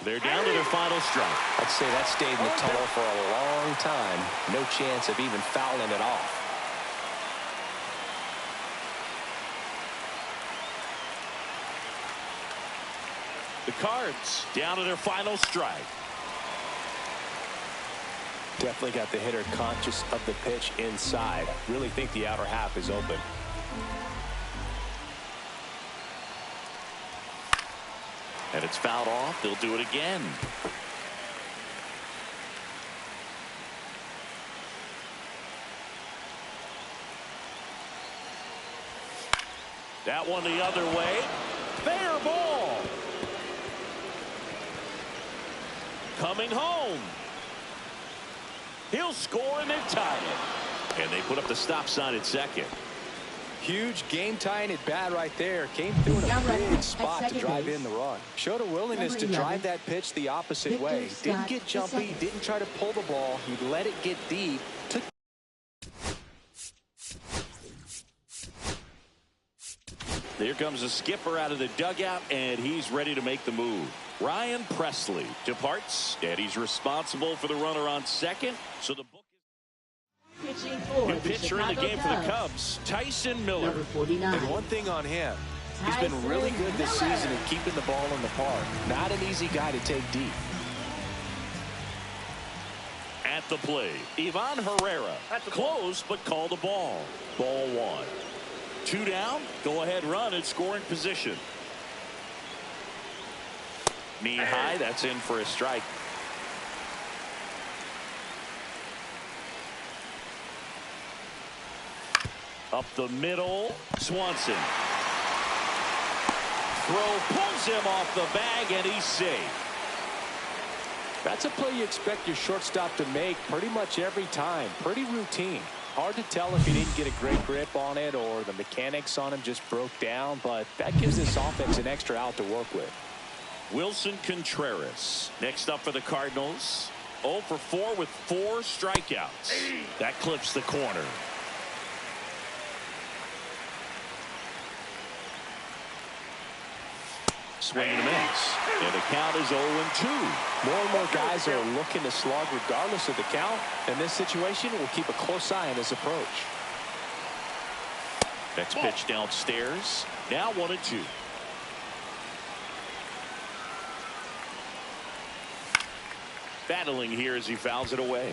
They're down to their final strike. I'd say that stayed in the tunnel for a long time. No chance of even fouling it off. The Cards down to their final strike. Definitely got the hitter conscious of the pitch inside. Really think the outer half is open. And it's fouled off. They'll do it again. That one the other way. Fair ball. Coming home. He'll score and they tie it. And they put up the stop sign at second. Huge game-tying at bat right there. Came through in a big spot to drive in the run. Showed a willingness to drive that pitch the opposite way. Didn't get jumpy, didn't try to pull the ball. He let it get deep. Here comes the skipper out of the dugout, and he's ready to make the move. Ryan Presley departs, and he's responsible for the runner on second. So the book is new pitcher in the game for the Cubs, Tyson Miller. Number 49. And one thing on him, he's been really good this season at keeping the ball in the park. Not an easy guy to take deep. At the plate, Ivan Herrera. Close, but called the ball. Ball one. 2 down, go ahead run in scoring position. Knee high, that's in for a strike. Up the middle, Swanson. Throw pulls him off the bag, and he's safe. That's a play you expect your shortstop to make pretty much every time. Pretty routine. Hard to tell if he didn't get a great grip on it or the mechanics on him just broke down, but that gives this offense an extra out to work with. Wilson Contreras next up for the Cardinals. 0 for 4 with 4 strikeouts. That clips the corner. Swing and a miss. And the count is 0-2. More and more guys are looking to slug regardless of the count. In this situation, we'll keep a close eye on his approach. Next pitch downstairs. Now 1-2. Battling here as he fouls it away.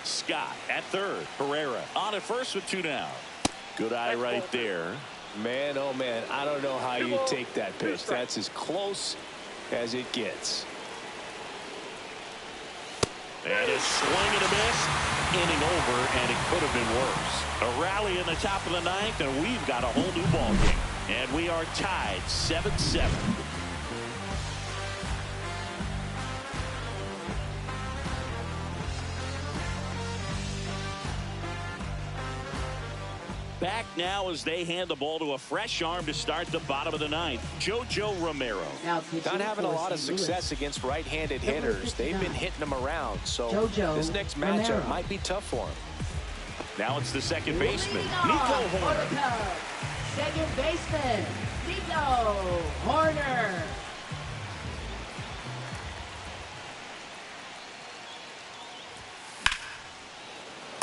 Scott at third. Herrera on at first with 2 down. Good eye right there. Man, oh man, I don't know how you take that pitch. That's as close as it gets. And a swing and a miss. Inning over, and it could have been worse. A rally in the top of the 9th, and we've got a whole new ball game. And we are tied 7-7. Back now as they hand the ball to a fresh arm to start the bottom of the 9th. JoJo Romero. Not having a lot of success against right-handed hitters. They've been hitting them around, so this next matchup might be tough for him. Now it's the second baseman, Nico Horner. Second baseman, Nico Horner.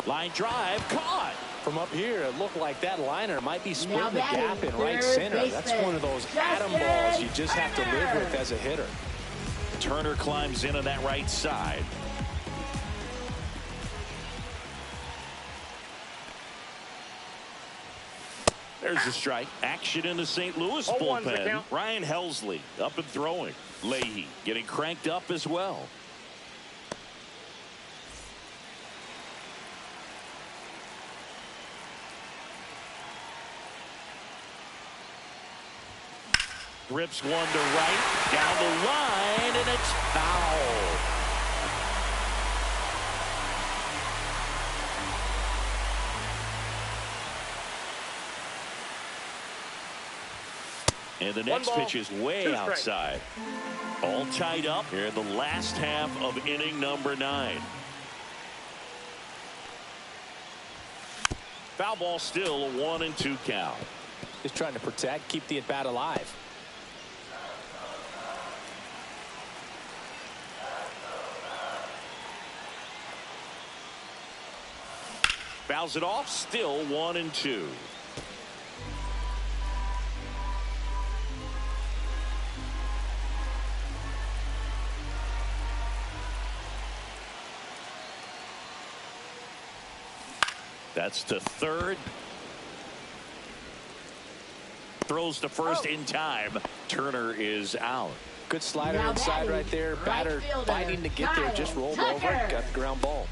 Line drive, caught. From up here, it looked like that liner might be splitting the gap in right center. That's one of those atom balls you just have to live with as a hitter. Turner climbs in on that right side. There's the strike. Action in the St. Louis bullpen. Ryan Helsley up and throwing. Leahy getting cranked up as well. Rips one to right, down the line, and it's foul. And the next pitch is way outside. All tied up here in the last half of inning number 9. Foul ball still, a 1-2 count. Just trying to protect, keep the at-bat alive. Fouls it off, still 1-2. That's to third. Throws to first in time. Turner is out. Good slider inside right there. Batter fighting to get there. Just rolled over it. Got the ground ball.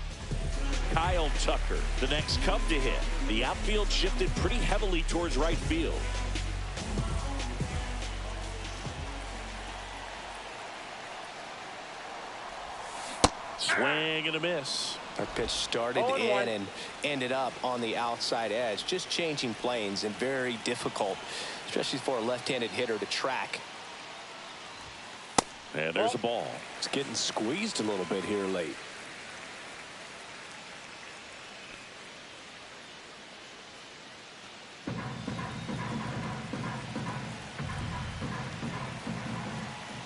Kyle Tucker, the next Cub to hit. The outfield shifted pretty heavily towards right field. Swing and a miss. Our pitch started in and ended up on the outside edge. Just changing planes and very difficult, especially for a left-handed hitter to track. And there's a ball. It's getting squeezed a little bit here late.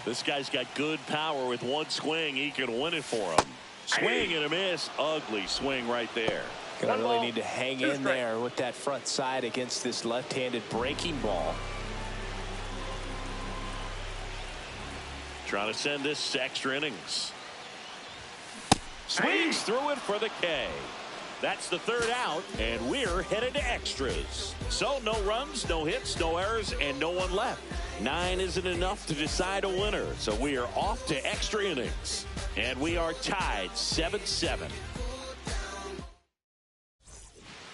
This guy's got good power. With one swing, he can win it for him. Swing and a miss. Ugly swing right there. Gonna really need to hang in there with that front side against this left-handed breaking ball. Trying to send this to extra innings. Swings through it for the K. That's the third out, and we're headed to extras. So no runs, no hits, no errors, and no one left. 9 isn't enough to decide a winner, so we are off to extra innings. And we are tied 7-7.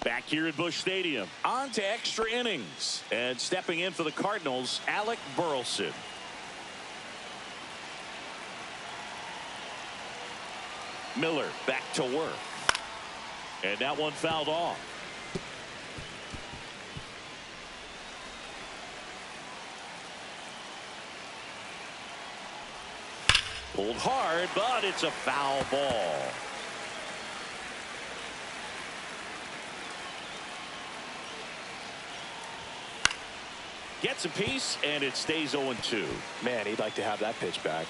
Back here at Busch Stadium, on to extra innings. And stepping in for the Cardinals, Alec Burleson. Miller back to work. And that one fouled off. Pulled hard, but it's a foul ball. Gets a piece, and it stays 0-2. Man, he'd like to have that pitch back.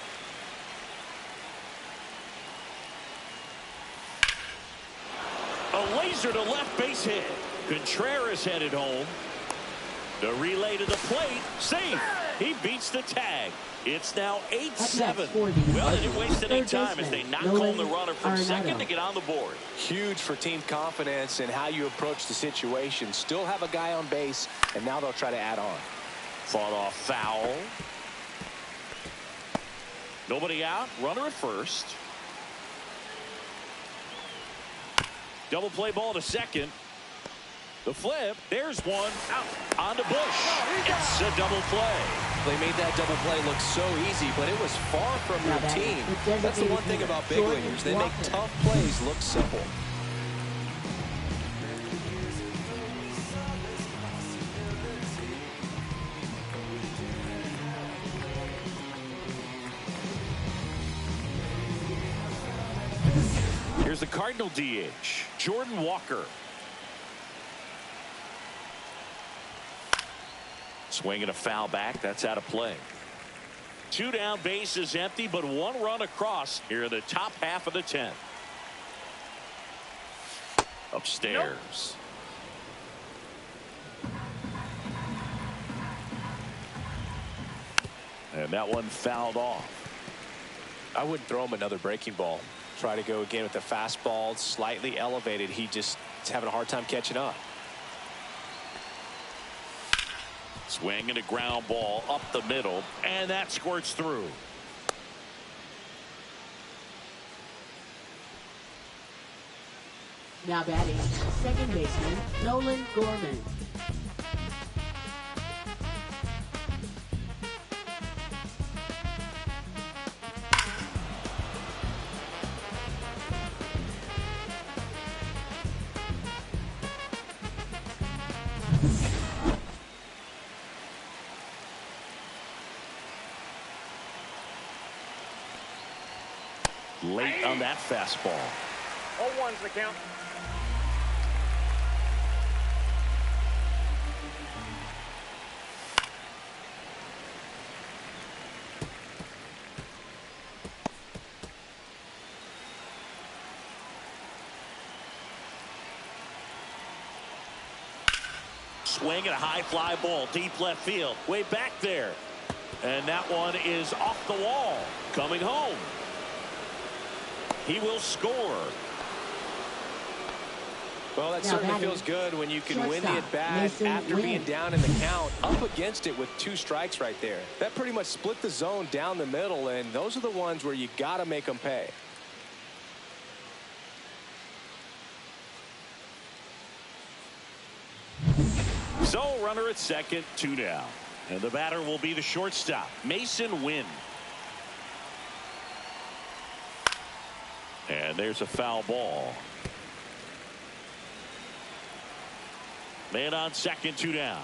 A laser to left base hit. Contreras headed home. The relay to the plate. Safe. He beats the tag. It's now 8-7. Well, they didn't waste any time as they knock home the runner from second to get on the board. Huge for team confidence and how you approach the situation. Still have a guy on base, and now they'll try to add on. Fought off foul. Nobody out. Runner at first. Double play ball to second. The flip. There's one. Out. On to Busch. It's a double play. They made that double play look so easy, but it was far from routine. That's the one thing about big leaguers. They make tough plays look simple. Here's the Cardinal DH, Jordan Walker. Swinging a foul back. That's out of play. 2 down, bases empty, but 1 run across here in the top half of the 10th. Upstairs. And that one fouled off. I wouldn't throw him another breaking ball. Try to go again with the fastball, slightly elevated. He just is having a hard time catching up. Swing and a ground ball up the middle, and that squirts through. Now batting, second baseman, Nolan Gorman. Late on that fastball. 0-1's the count. Swing and a high fly ball deep left field. Way back there. And that one is off the wall. Coming home. He will score. Well, that Now certainly batting, feels good when you can win the shortstop, at-bat Mason after Wynn. being down in the count, up against it with 2 strikes right there. That pretty much split the zone down the middle, and those are the ones where you got to make them pay. So runner at second, 2 down. And the batter will be the shortstop, Mason Wynn. And there's a foul ball. Man on second, 2 down.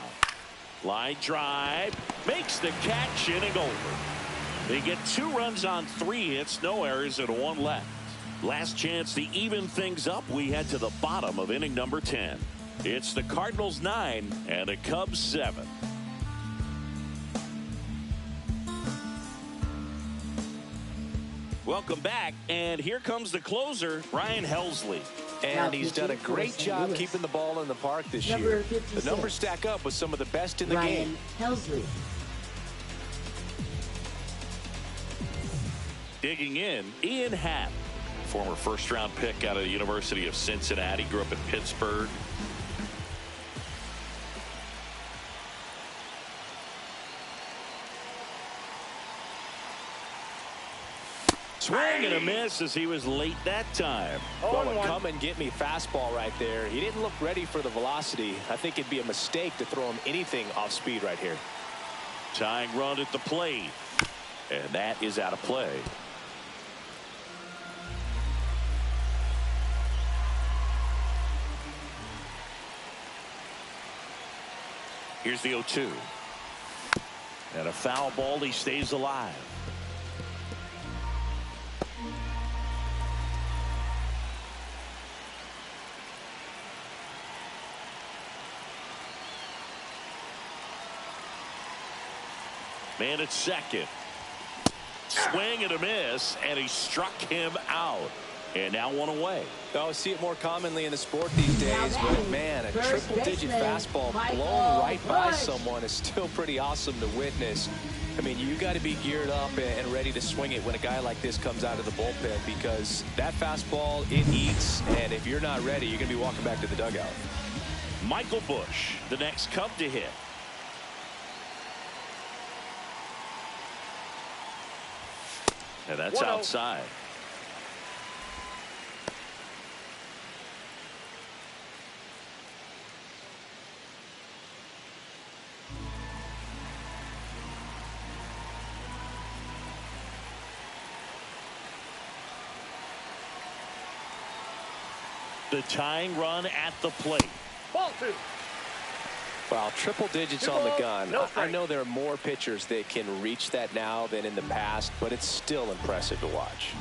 Line drive, makes the catch, inning over. They get 2 runs on 3 hits, no errors, and 1 left. Last chance to even things up. We head to the bottom of inning number 10. It's the Cardinals 9 and the Cubs 7. Welcome back, and here comes the closer, Ryan Helsley. And he's done a great job keeping the ball in the park this year. The numbers stack up with some of the best in the game. Helsley. Digging in, Ian Happ, former first-round pick out of the University of Cincinnati, grew up in Pittsburgh. Swing and a miss as he was late that time. Well, come and get me fastball right there. He didn't look ready for the velocity. I think it'd be a mistake to throw him anything off speed right here. Tying run at the plate. And that is out of play. Here's the 0-2. And a foul ball. He stays alive. Man at second. Swing and a miss, and he struck him out. And now 1 away. Oh, see it more commonly in the sport these days, but man, a triple-digit fastball blown right by someone is still pretty awesome to witness. I mean, you got to be geared up and ready to swing it when a guy like this comes out of the bullpen, because that fastball, it eats, and if you're not ready, you're going to be walking back to the dugout. Michael Busch, the next Cub to hit. And that's outside. The tying run at the plate. Ball 2. Wow, triple digits on the gun. I know there are more pitchers that can reach that now than in the past, but it's still impressive to watch.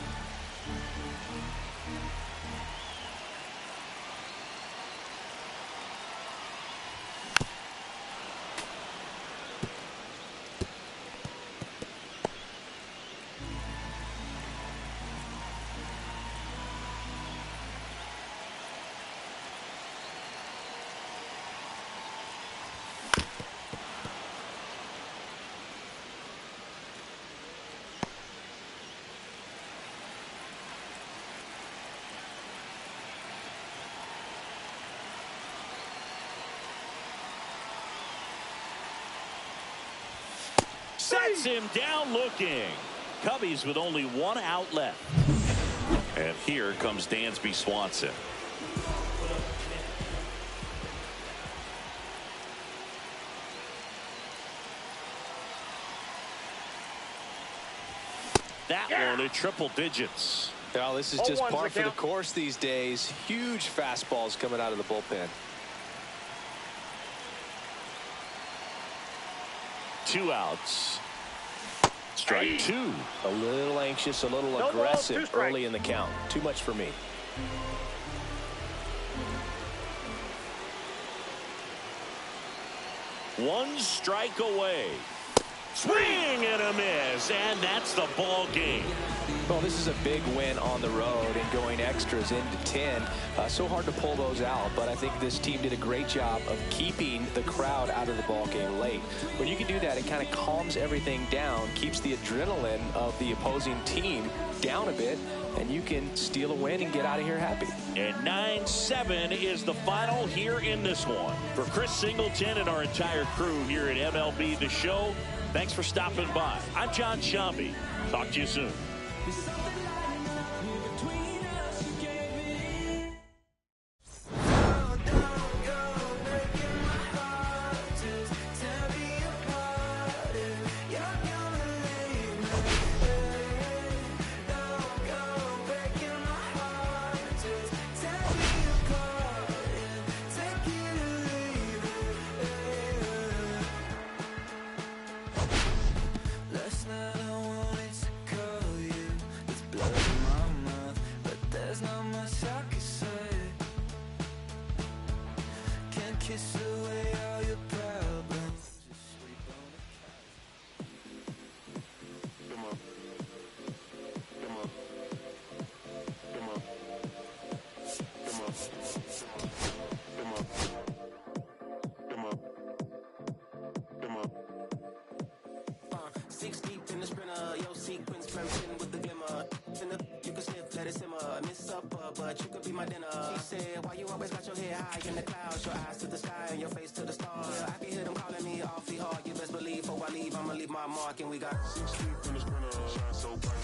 Sets him down looking. Cubbies with only 1 out left. And here comes Dansby Swanson. That one at triple digits. Well, this is just par for the course these days. Huge fastballs coming out of the bullpen. 2 outs. Strike 2. A little anxious, a little aggressive early in the count. Too much for me. One strike away. Swing and a miss, and that's the ball game. Well, this is a big win on the road and going extras into 10. So hard to pull those out, but I think this team did a great job of keeping the crowd out of the ball game late. When you can do that, it kind of calms everything down, keeps the adrenaline of the opposing team down a bit, and you can steal a win and get out of here happy. And 9-7 is the final here in this one. For Chris Singleton and our entire crew here at MLB The Show, thanks for stopping by. I'm John Shambi. Talk to you soon. Kiss away all your problems. Come on. Come on. Come on. Come on. Come on. Come on. Come on. 6 deep in the sprinter, yo sequence crimson with the glimmer. You can sniff, let it simmer. Miss supper, but you could be my dinner. She said, why you always got your head high in the clouds? Your eyes to the sky and your face to the stars. Yeah, I can hear them calling me awfully hard. You best believe before I leave, I'ma leave my mark. And we got 6 deep in the sprinter, shine so bright,